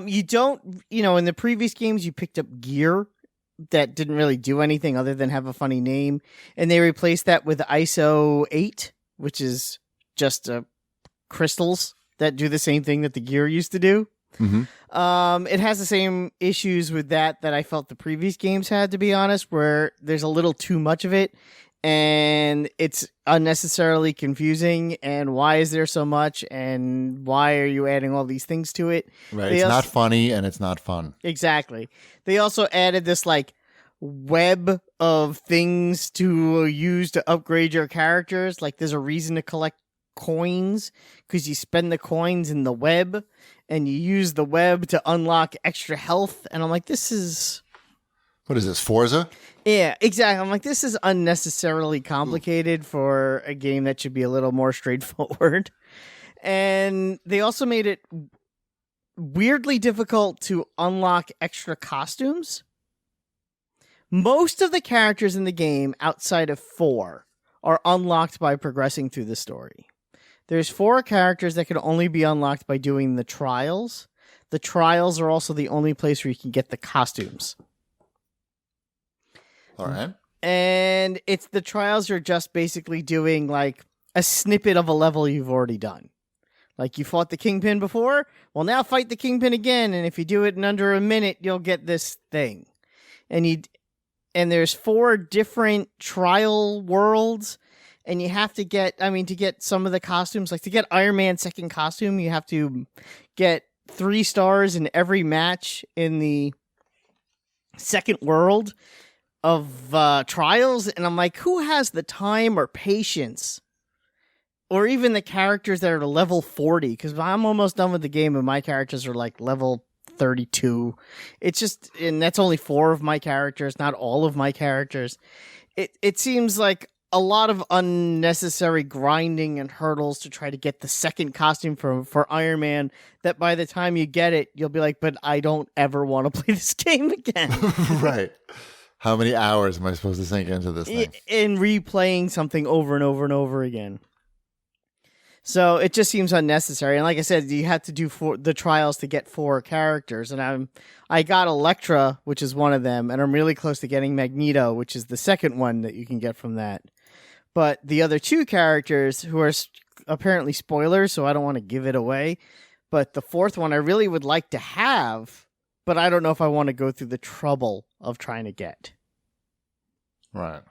You don't, in the previous games, you picked up gear that didn't really do anything other than have a funny name. And they replaced that with ISO 8, which is just crystals that do the same thing that the gear used to do. Mm-hmm. It has the same issues with that I felt the previous games had, to be honest, where there's a little too much of it. And it's unnecessarily confusing, and why is there so much, and why are you adding all these things to it? Right, it's not funny, and it's not fun. Exactly. They also added this, web of things to use to upgrade your characters. Like, there's a reason to collect coins, because you spend the coins in the web, and you use the web to unlock extra health, and I'm like, this is... What is this, Forza? Yeah, exactly. I'm like, this is unnecessarily complicated for a game that should be a little more straightforward. And they also made it weirdly difficult to unlock extra costumes. Most of the characters in the game, outside of 4, are unlocked by progressing through the story. There's 4 characters that can only be unlocked by doing the trials. The trials are also the only place where you can get the costumes. All right. And the trials are just basically doing like a snippet of a level you've already done. Like you fought the Kingpin before, well now fight the Kingpin again, and if you do it in under a minute, you'll get this thing. And there's 4 different trial worlds, and you have to get, to get some of the costumes, like to get Iron Man's second costume, you have to get 3 stars in every match in the second world of trials, and I'm like, who has the time or patience, or even the characters that are level 40? Because I'm almost done with the game, and my characters are like level 32. It's just, and that's only 4 of my characters, not all of my characters. It seems like a lot of unnecessary grinding and hurdles to try to get the second costume for Iron Man, that by the time you get it, you'll be like, but I don't ever want to play this game again. Right. How many hours am I supposed to sink into this thing? In replaying something over and over and over again. So it just seems unnecessary. And like I said, you have to do the trials to get 4 characters. And I got Elektra, which is one of them, and I'm really close to getting Magneto, which is the second one that you can get from that. But the other 2 characters, who are apparently spoilers, so I don't want to give it away. But the 4th one I really would like to have, but I don't know if I want to go through the trouble of trying to get. Right.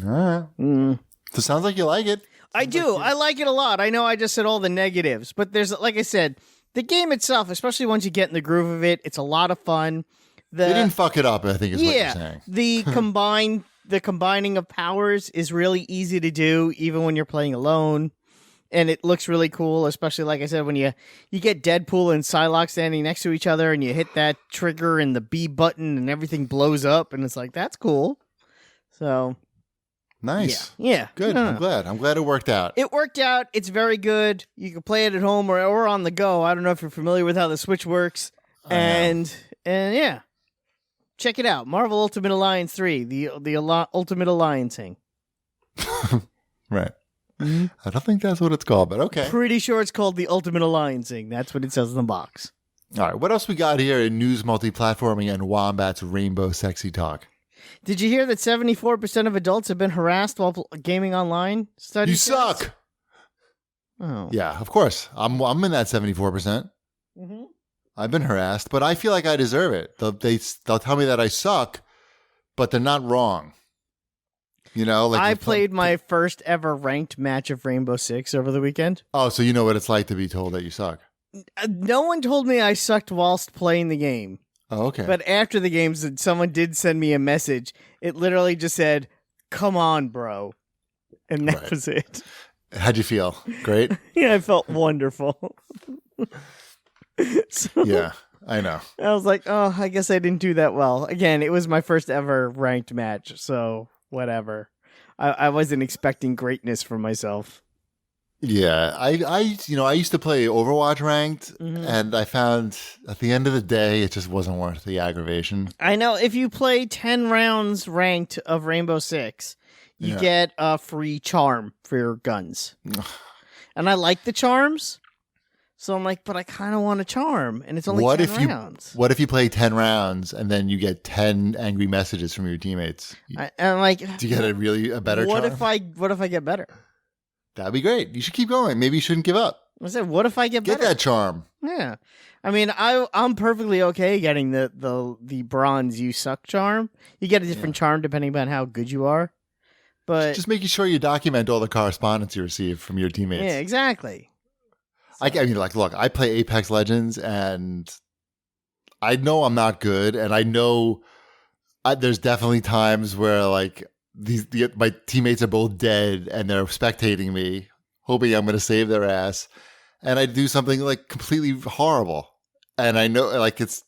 All right. So it sounds like you like it. I do. I like it a lot. I know I just said all the negatives, but there's, like I said, the game itself, especially once you get in the groove of it, it's a lot of fun. They didn't fuck it up, I think is what you're saying. The combining of powers is really easy to do, even when you're playing alone. And it looks really cool, especially, like I said, when you get Deadpool and Psylocke standing next to each other and you hit that trigger and the B button and everything blows up, and it's like, that's cool. So... Nice. Yeah. Good. I'm glad. I'm glad it worked out. It worked out. It's very good. You can play it at home or on the go. I don't know if you're familiar with how the Switch works. And yeah. Check it out. Marvel Ultimate Alliance 3, the Ultimate Alliancing. Right. Mm-hmm. I don't think that's what it's called, but okay. Pretty sure it's called the Ultimate Alliancing. That's what it says in the box. All right. What else we got here in news, multi-platforming, and Wombat's Rainbow Sexy Talk? Did you hear that 74% of adults have been harassed while gaming online? You suck. Oh. Yeah, of course. I'm in that 74%. Mm-hmm. I've been harassed, but I feel like I deserve it. They'll tell me that I suck, but they're not wrong. You know, like I played my first ever ranked match of Rainbow Six over the weekend. Oh, so you know what it's like to be told that you suck. No one told me I sucked whilst playing the game. Oh, okay. But after the games, someone did send me a message. It literally just said, "Come on, bro," and that was it. How'd you feel? Great. Yeah, I felt wonderful. Yeah, I know. I was like, oh, I guess I didn't do that well. Again, it was my first ever ranked match, so whatever. I wasn't expecting greatness from myself. Yeah, I used to play Overwatch ranked, and I found at the end of the day, it just wasn't worth the aggravation. I know if you play 10 rounds ranked of Rainbow Six, you get a free charm for your guns. And I like the charms, so I'm like, but I kind of want a charm, and it's only 10 rounds. What if you play 10 rounds and then you get 10 angry messages from your teammates? I'm like, do you get a better charm? What if I get better? That'd be great. You should keep going. Maybe you shouldn't give up. I said, what if I get better? Get that charm. Yeah. I mean, I'm perfectly okay getting the bronze you suck charm. You get a different charm depending on how good you are. But just making sure you document all the correspondence you receive from your teammates. Yeah, exactly. I mean, like, look, I play Apex Legends, and I know I'm not good, and I know there's definitely times where, like, my teammates are both dead and they're spectating me, hoping I'm going to save their ass, and I do something like completely horrible, and I know, like, it's,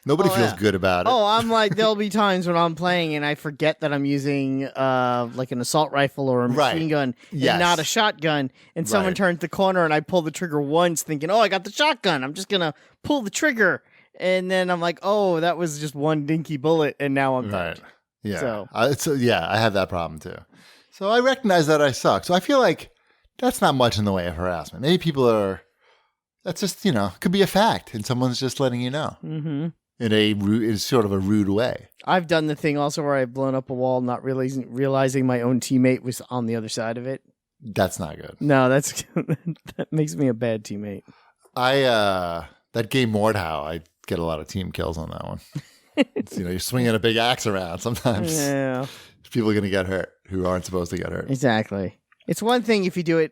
nobody feels good about it. Oh, I'm like, there'll be times when I'm playing and I forget that I'm using like an assault rifle or a machine gun and not a shotgun, and someone turns the corner and I pull the trigger once thinking, oh, I got the shotgun, I'm just gonna pull the trigger, and then I'm like, oh, that was just one dinky bullet, and now I'm dead. Yeah. I have that problem too. So I recognize that I suck. So I feel like that's not much in the way of harassment. Maybe people that's just, could be a fact, and someone's just letting you know in sort of a rude way. I've done the thing also where I've blown up a wall, not realizing my own teammate was on the other side of it. That's not good. No, that makes me a bad teammate. That game Mordhau, I get a lot of team kills on that one. You're swinging a big axe around. Sometimes people are going to get hurt who aren't supposed to get hurt. Exactly. It's one thing if you do it,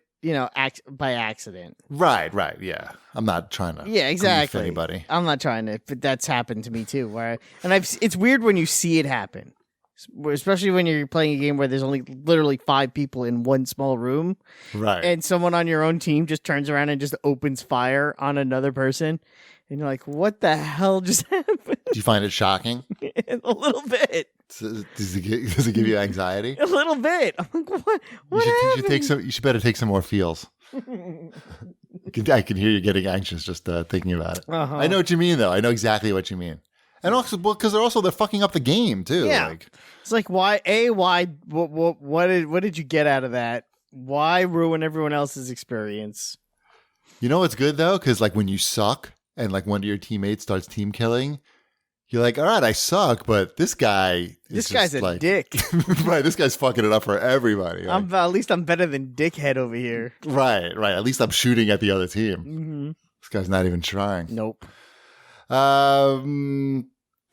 by accident. Right. Yeah. I'm not trying to. Yeah, exactly. Grief anybody. I'm not trying to, but that's happened to me too. It's weird when you see it happen, especially when you're playing a game where there's only literally 5 people in one small room. Right. And someone on your own team just turns around and just opens fire on another person. And you're like, what the hell just happened? Do you find it shocking? A little bit. Does it give you anxiety? A little bit. I'm like, what happened? You should better take some more feels. I can hear you getting anxious just thinking about it. Uh-huh. I know what you mean, though. I know exactly what you mean. And also, because they're fucking up the game, too. Yeah. It's like, what did you get out of that? Why ruin everyone else's experience? You know what's good though? Because like when you suck and like one of your teammates starts team killing, you're like, all right, I suck, but this guy is This guy's just a like, dick. right, this guy's fucking it up for everybody. Like, At least I'm better than dickhead over here. right. At least I'm shooting at the other team. Mm-hmm. This guy's not even trying. Nope.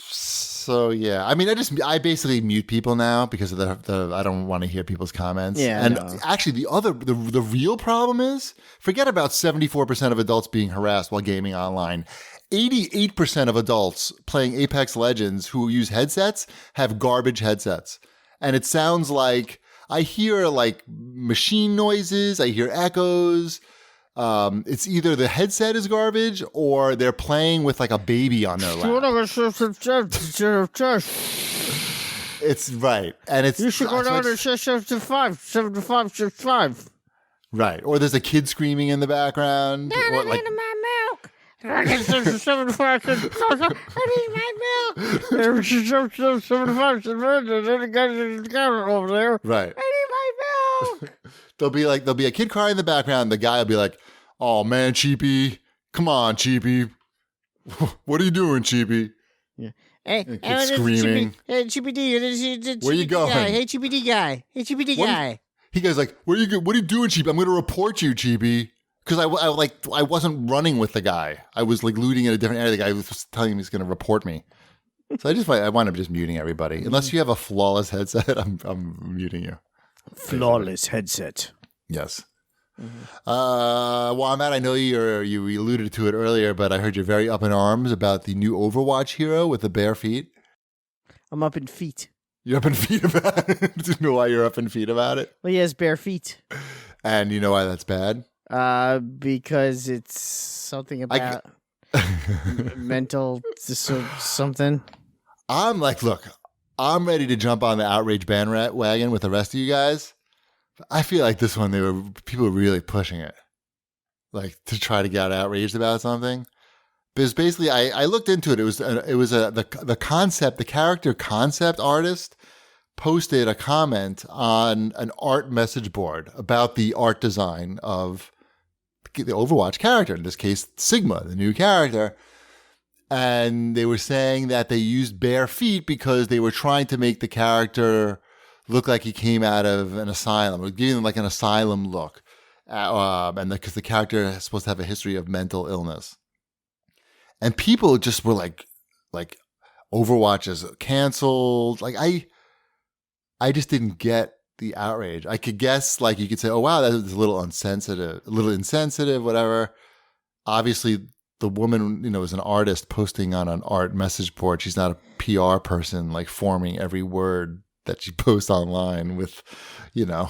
So yeah, I mean, I basically mute people now because of the I don't want to hear people's comments. Yeah, and no. actually, the real problem is forget about 74% of adults being harassed while gaming online. 88% of adults playing Apex Legends who use headsets have garbage headsets, and it sounds like I hear like machine noises, I hear echoes. It's either the headset is garbage or they're playing with like a baby on their lap. It's right. And it's You should go down to shift 5. Right. Or there's a kid screaming in the background. Or like, my milk. I need over there. right. I need my milk. There'll be a kid crying in the background. The guy will be like, "Oh man, Cheapy, come on, Cheapy, what are you doing, Cheapy?" Hey, kid screaming. Hey, GPD. Where you going? Hey, GPD guy. Hey, GPD guy. He goes like, What are you doing, Cheapy? I'm going to report you, Cheapy." Because I wasn't running with the guy. I was like looting in a different area. The guy was telling me he's going to report me. So I wind up just muting everybody. Unless you have a flawless headset, I'm muting you. Flawless headset. Yes. Wombat, I know you alluded to it earlier, but I heard you're very up in arms about the new Overwatch hero with the bare feet. I'm up in feet. You're up in feet about it? Do you know why you're up in feet about it? Well, he has bare feet. And you know why that's bad? Because it's something about mental something. I'm like, look, I'm ready to jump on the outrage bandwagon with the rest of you guys. I feel like this one, people were really pushing it, like to try to get outraged about something. Because basically, I looked into it. It was the character concept artist posted a comment on an art message board about the art design of the Overwatch character. In this case, Sigma, the new character. And they were saying that they used bare feet because they were trying to make the character look like he came out of an asylum, or giving them like an asylum look. And because the character is supposed to have a history of mental illness. And people just were like Overwatch is canceled. Like I just didn't get the outrage. I could guess, like you could say, oh wow, that was a little insensitive, whatever. Obviously, the woman, is an artist posting on an art message board. She's not a PR person, like forming every word that she posts online with,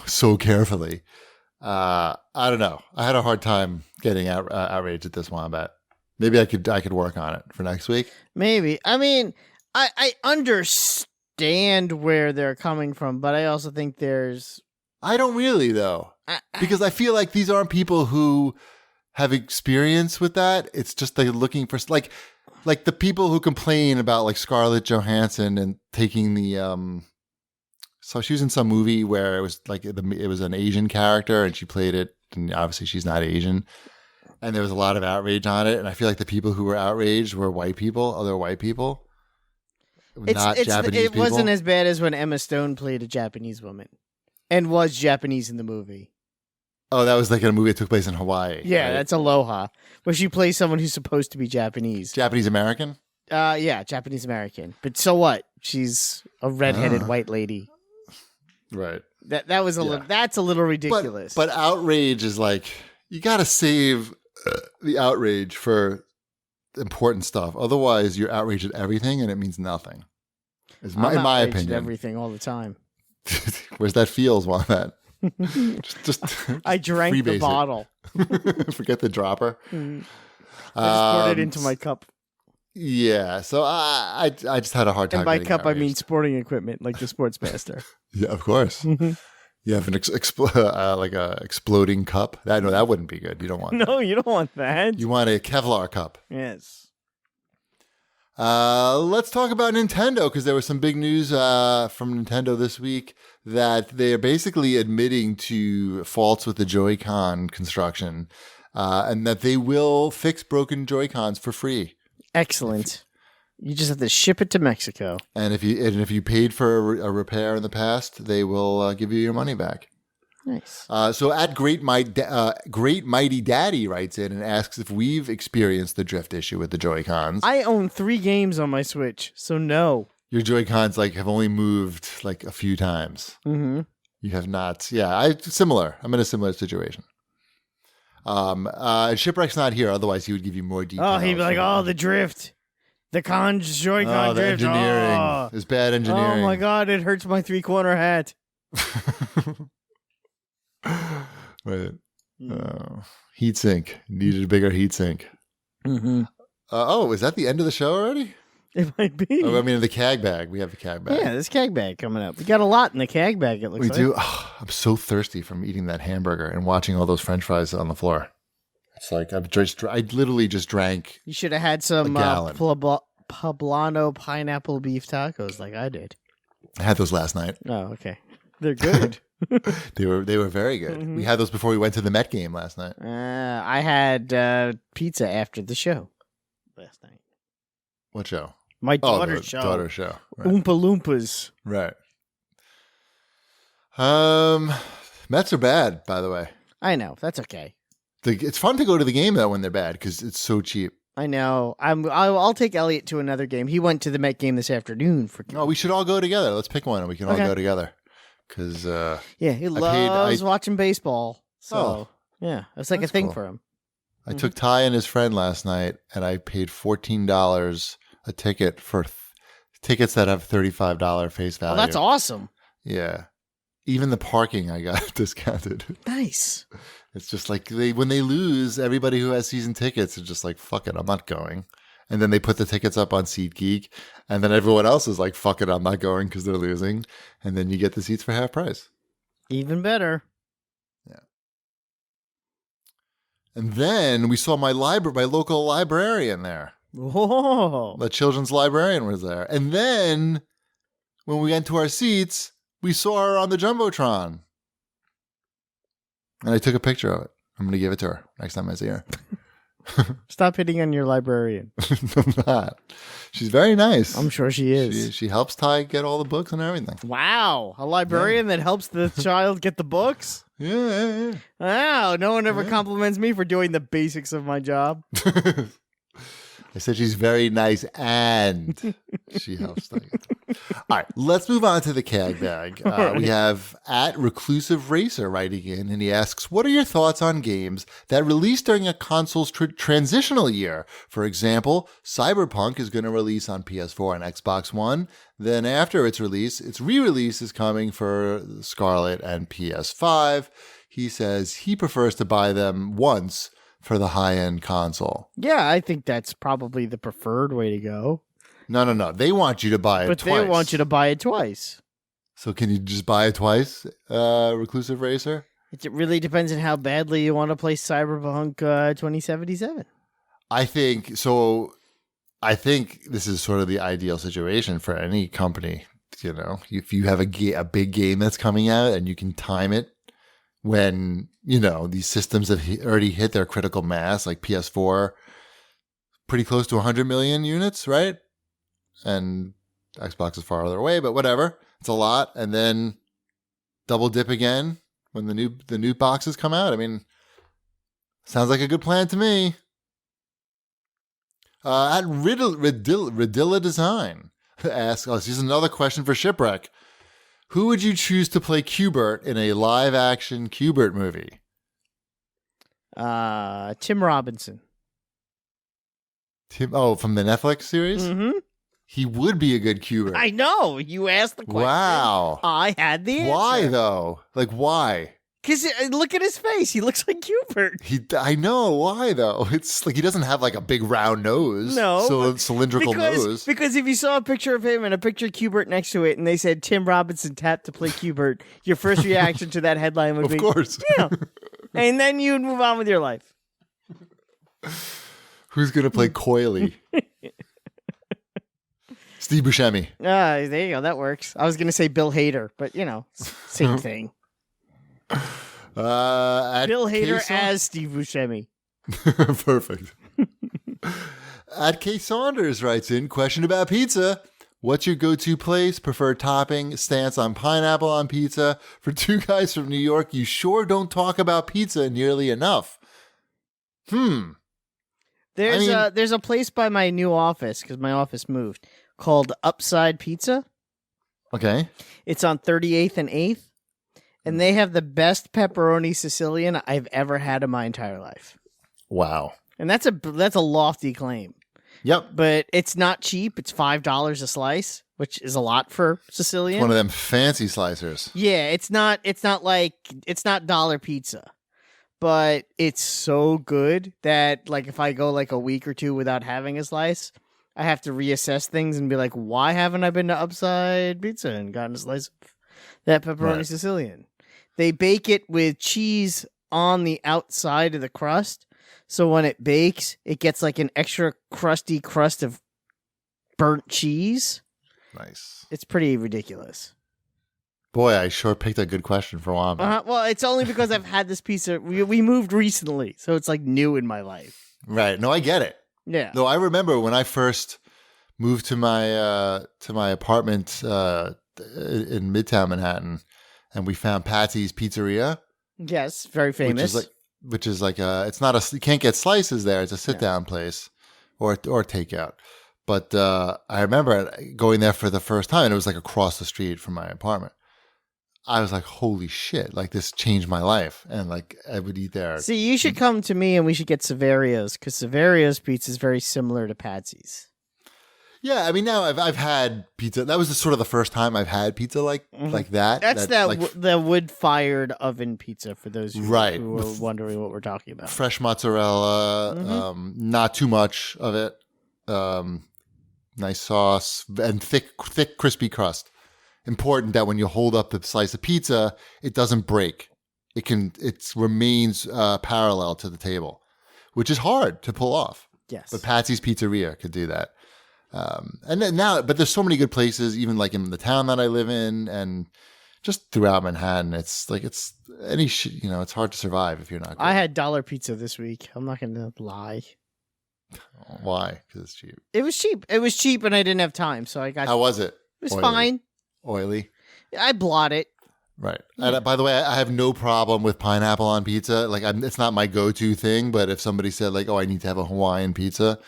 so carefully. I don't know. I had a hard time getting outraged at this one, but maybe I could work on it for next week. Maybe. I mean, I understand where they're coming from, but I also think I don't really, though. Because I feel like these aren't people who have experience with that. It's just they're looking for, like the people who complain about, like, Scarlett Johansson and taking the, so she was in some movie where it was, like, it was an Asian character and she played it, and obviously she's not Asian. And there was a lot of outrage on it. And I feel like the people who were outraged were white people, other white people. Not Japanese people. It wasn't as bad as when Emma Stone played a Japanese woman and was Japanese in the movie. Oh, that was like in a movie that took place in Hawaii. Yeah, right? that's Aloha, where she plays someone who's supposed to be Japanese. Japanese American? Yeah, Japanese American. But so what? She's a redheaded white lady. Right. That was that's a little ridiculous. But outrage is like, you got to save the outrage for important stuff. Otherwise, you're outraged at everything and it means nothing. In my opinion. Everything all the time. Where's that feels on that? just I drank the bottle. Forget the dropper. Mm-hmm. I just poured it into my cup. Yeah, so I just had a hard time. And by cup, outraged. I mean sporting equipment, like the Sportsmaster. Yeah, of course. You have an like a exploding cup. That wouldn't be good. You don't want. No, you don't want that. You want a Kevlar cup. Yes. Let's talk about Nintendo, because there was some big news from Nintendo this week. that they are basically admitting to faults with the Joy-Con construction, and that they will fix broken Joy-Cons for free. Excellent. You just have to ship it to Mexico. And if you paid for a repair in the past, they will give you your money back. Nice. So at Great Mighty Daddy writes in and asks if we've experienced the drift issue with the Joy-Cons. I own 3 games on my Switch, so no. Your Joy-Cons have only moved a few times. Mm-hmm. You have not. Yeah, I'm in a similar situation. Shipwreck's not here, otherwise he would give you more details. Oh, he'd be like, the drift. The Joy-Con the drift. engineering. Oh. It's bad engineering. Oh my God, it hurts my 3-corner hat. Right. Heatsink. Needed a bigger heatsink. Mm-hmm. Is that the end of the show already? It might be. Oh, I mean, the CAG bag. We have the CAG bag. Yeah, this CAG bag coming up. We got a lot in the CAG bag, it looks like. We do. Oh, I'm so thirsty from eating that hamburger and watching all those French fries on the floor. It's like I literally just drank. You should have had some gallon. poblano pineapple beef tacos like I did. I had those last night. Oh, okay. They're good. They were very good. Mm-hmm. We had those before we went to the Met game last night. I had pizza after the show last night. What show? My daughter's show. Daughter's show. Right. Oompa Loompas. Right. Mets are bad, by the way. I know. That's okay. It's fun to go to the game though when they're bad because it's so cheap. I know. I'll take Elliot to another game. He went to the Met game this afternoon. We should all go together. Let's pick one and we can all go together. Because he loves watching baseball. So yeah, it's like a thing for him. I took Ty and his friend last night, and I paid $14 a ticket for tickets that have $35 face value. Oh, that's awesome. Yeah, even the parking I got discounted. Nice. It's just when they lose, everybody who has season tickets is just like, fuck it, I'm not going. And then they put the tickets up on SeatGeek, and then everyone else is like, fuck it, I'm not going because they're losing. And then you get the seats for half price. Even better. Yeah. And then we saw my local librarian there. Whoa. The children's librarian was there. And then when we went to our seats, we saw her on the Jumbotron. And I took a picture of it. I'm going to give it to her next time I see her. Stop hitting on your librarian. I'm not. She's very nice. I'm sure she is. She helps Ty get all the books and everything. Wow. A librarian that helps the child get the books? Yeah. Wow. No one ever compliments me for doing the basics of my job. I said she's very nice and she helps Ty. All right, let's move on to the CAG bag. We have at Reclusive Racer writing in, and he asks, what are your thoughts on games that release during a console's transitional year? For example, Cyberpunk is going to release on PS4 and Xbox One. Then after its release, its re-release is coming for Scarlet and PS5. He says he prefers to buy them once for the high-end console. Yeah, I think that's probably the preferred way to go. No. They want you to buy it twice. But they want you to buy it twice. So can you just buy it twice, Reclusive Racer? It really depends on how badly you want to play Cyberpunk 2077. I think this is sort of the ideal situation for any company. You know, if you have a big game that's coming out and you can time it when, these systems have already hit their critical mass, like PS4, pretty close to 100 million units, right? And Xbox is farther away, but whatever. It's a lot. And then double dip again when the new boxes come out. I mean, sounds like a good plan to me. At Ridilla Design asks us, here's another question for Shipwreck. Who would you choose to play Q*bert in a live-action Q*bert movie? Tim Robinson. From the Netflix series? Mm-hmm. He would be a good Q*bert. I know. You asked the question. Wow. I had the answer. Why, though? Why? Because look at his face. He looks like Q*bert. I know. Why, though? It's like he doesn't have a big round nose. No. Cylindrical nose. Because if you saw a picture of him and a picture of Q*bert next to it and they said Tim Robinson tapped to play Q*bert, your first reaction to that headline would be, of course. Yeah. And then you'd move on with your life. Who's going to play Coily? Steve Buscemi. There you go. That works. I was going to say Bill Hader, but same thing. Bill Hader as Steve Buscemi. Perfect. At K Saunders writes in, question about pizza. What's your go-to place, preferred topping, stance on pineapple on pizza? For two guys from New York, you sure don't talk about pizza nearly enough. There's a place by my new office, because my office moved, called Upside Pizza. Okay. It's on 38th and 8th, and they have the best pepperoni Sicilian I've ever had in my entire life. Wow. And that's a lofty claim. Yep. But it's not cheap. It's $5 a slice, which is a lot for Sicilian. It's one of them fancy slicers. Yeah, it's not dollar pizza. But it's so good that if I go a week or two without having a slice, I have to reassess things and be like, why haven't I been to Upside Pizza and gotten a slice of that pepperoni Sicilian? They bake it with cheese on the outside of the crust. So when it bakes, it gets an extra crusty crust of burnt cheese. Nice. It's pretty ridiculous. Boy, I sure picked a good question for Wamba. Well, it's only because I've had this pizza. We moved recently, so it's new in my life. Right. No, I get it. Yeah. No, I remember when I first moved to my apartment in Midtown Manhattan, and we found Patsy's Pizzeria. Yes, very famous. Which is it's not you can't get slices there. It's a sit down place or takeout. But I remember going there for the first time, and it was across the street from my apartment. I was like, holy shit, this changed my life. And I would eat there. See, you should come to me and we should get Severia's, because Severia's pizza is very similar to Patsy's. Yeah, I mean, now I've had pizza. That was sort of the first time I've had pizza like that. That's the wood-fired oven pizza, for those who are wondering what we're talking about. Fresh mozzarella, not too much of it. Nice sauce and thick, crispy crust. Important that when you hold up the slice of pizza, it doesn't break. It remains parallel to the table, which is hard to pull off. Yes, but Patsy's Pizzeria could do that. And then but there's so many good places, even in the town that I live in, and just throughout Manhattan. It's it's hard to survive if you're not good. I had dollar pizza this week. I'm not going to lie. Why? Because it's cheap. It was cheap. It was cheap, and I didn't have time, so I got. How was it? It was fine. Oily. I blot it. Right. And by the way, I have no problem with pineapple on pizza. It's not my go-to thing, but if somebody said I need to have a Hawaiian pizza,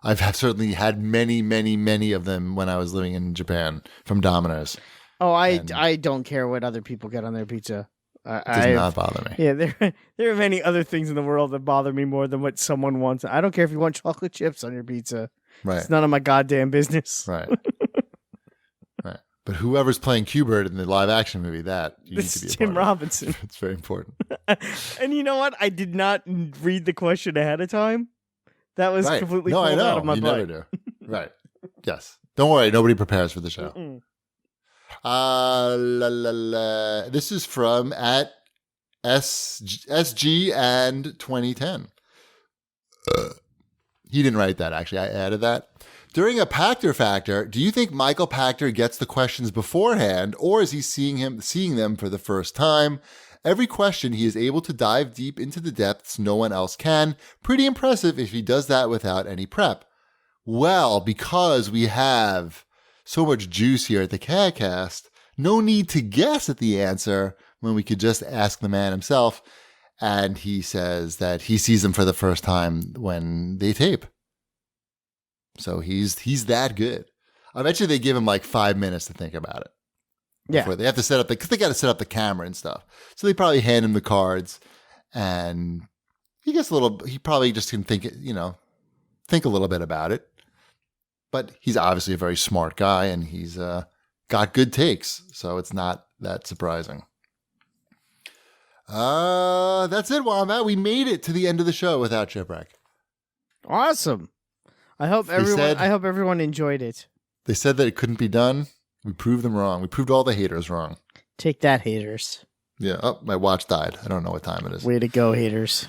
I've certainly had many, many, many of them when I was living in Japan from Domino's. Oh, I don't care what other people get on their pizza. It does not bother me. Yeah, there are many other things in the world that bother me more than what someone wants. I don't care if you want chocolate chips on your pizza. Right. It's none of my goddamn business. Right. Right. But whoever's playing Q-Bird in the live action movie, you need to be a Tim Robinson. It's very important. And you know what? I did not read the question ahead of time. That was completely pulled out of my butt. Never do. Right. Yes. Don't worry. Nobody prepares for the show. This is from at SG and 2010. He didn't write that, actually. I added that. During a Pachter Factor, do you think Michael Pachter gets the questions beforehand, or is he seeing them for the first time? Every question, he is able to dive deep into the depths no one else can. Pretty impressive if he does that without any prep. Well, because we have so much juice here at the CAGcast, no need to guess at the answer when we could just ask the man himself. And he says that he sees them for the first time when they tape. So he's that good. I bet you they give him 5 minutes to think about it. Yeah. They have to set up because they got to set up the camera and stuff. So they probably hand him the cards, and he probably just can think a little bit about it. But he's obviously a very smart guy, and he's got good takes. So it's not that surprising. That's it, Wombat. We made it to the end of the show without Shipwreck. Awesome. I hope everyone enjoyed it. They said that it couldn't be done. We proved them wrong. We proved all the haters wrong. Take that, haters. Yeah. Oh, my watch died. I don't know what time it is. Way to go, haters.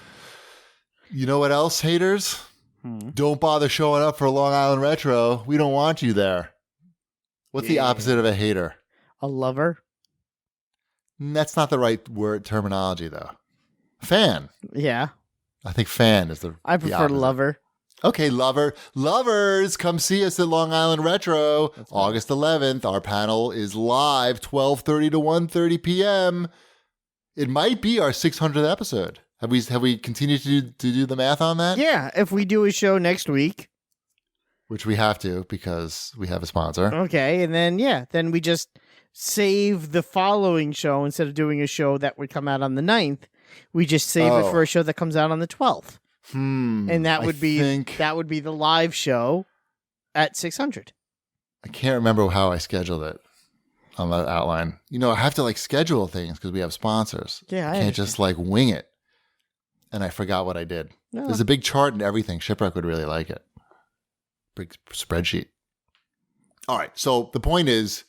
You know what else, haters? Don't bother showing up for Long Island Retro. We don't want you there. What's the opposite of a hater? A lover? That's not the right word terminology, though. Fan. Yeah. I think fan is the I the prefer opposite. lover. Okay, lovers, come see us at Long Island Retro, August 11th. Our panel is live, 12:30 to 1:30 p.m. It might be our 600th episode. Have we continued to do the math on that? Yeah, if we do a show next week. Which we have to because we have a sponsor. Okay, and then we just save the following show instead of doing a show that would come out on the 9th. We just save it for a show that comes out on the 12th. And that would be the live show at 600. I can't remember how I scheduled it on the outline. I have to schedule things because we have sponsors. Yeah, I can't just wing it. And I forgot what I did. No. There's a big chart and everything. Shipwreck would really like it. Big spreadsheet. All right. So the point is,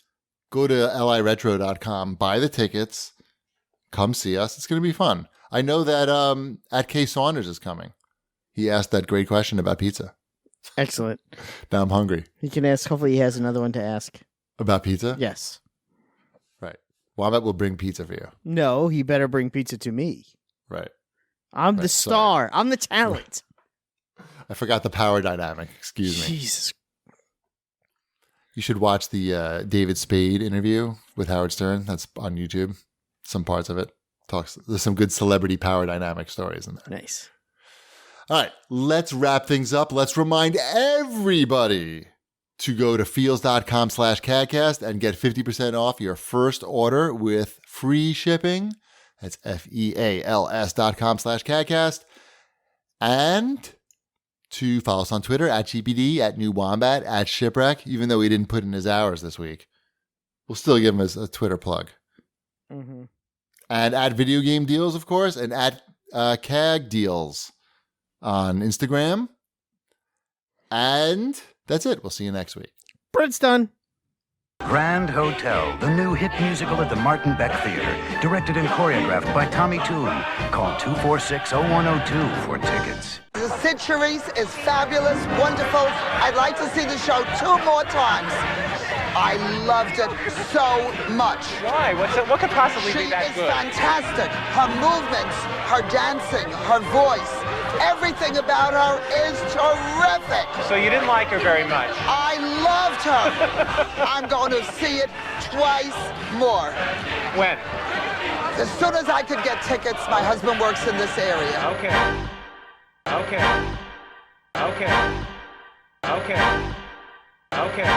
go to liretro.com, buy the tickets, come see us. It's going to be fun. I know that at K Saunders is coming. He asked that great question about pizza. Excellent. Now I'm hungry. He can ask. Hopefully, he has another one to ask. About pizza? Yes. Right. Wombat will bring pizza for you. No, he better bring pizza to me. Right. I'm the star. Sorry. I'm the talent. I forgot the power dynamic. Excuse me. Jesus. You should watch the David Spade interview with Howard Stern. That's on YouTube. Some parts of it. There's some good celebrity power dynamic stories in there. Nice. All right, let's wrap things up. Let's remind everybody to go to feels.com/CAGcast and get 50% off your first order with free shipping. That's FEALS.com/CAGcast. And to follow us on Twitter at GPD, at New Wombat, at Shipwreck, even though he didn't put in his hours this week. We'll still give him a Twitter plug. Mm-hmm. And at Video Game Deals, of course, and at CAG Deals on Instagram. And that's it. We'll see you next week. Brett's done. Grand Hotel, the new hit musical at the Martin Beck Theater, directed and choreographed by Tommy Toon. Call 246-0102 for tickets. The Sid Charisse is fabulous, wonderful. I'd like to see the show 2 more times. I loved it so much. Why? What could possibly be that She is good? fantastic. Her movements, her dancing, her voice, everything about her is terrific. So you didn't like her very much? I loved her. I'm going to see it twice more. When? As soon as I could get tickets, my husband works in this area. Okay. Okay. Okay. Okay. Okay.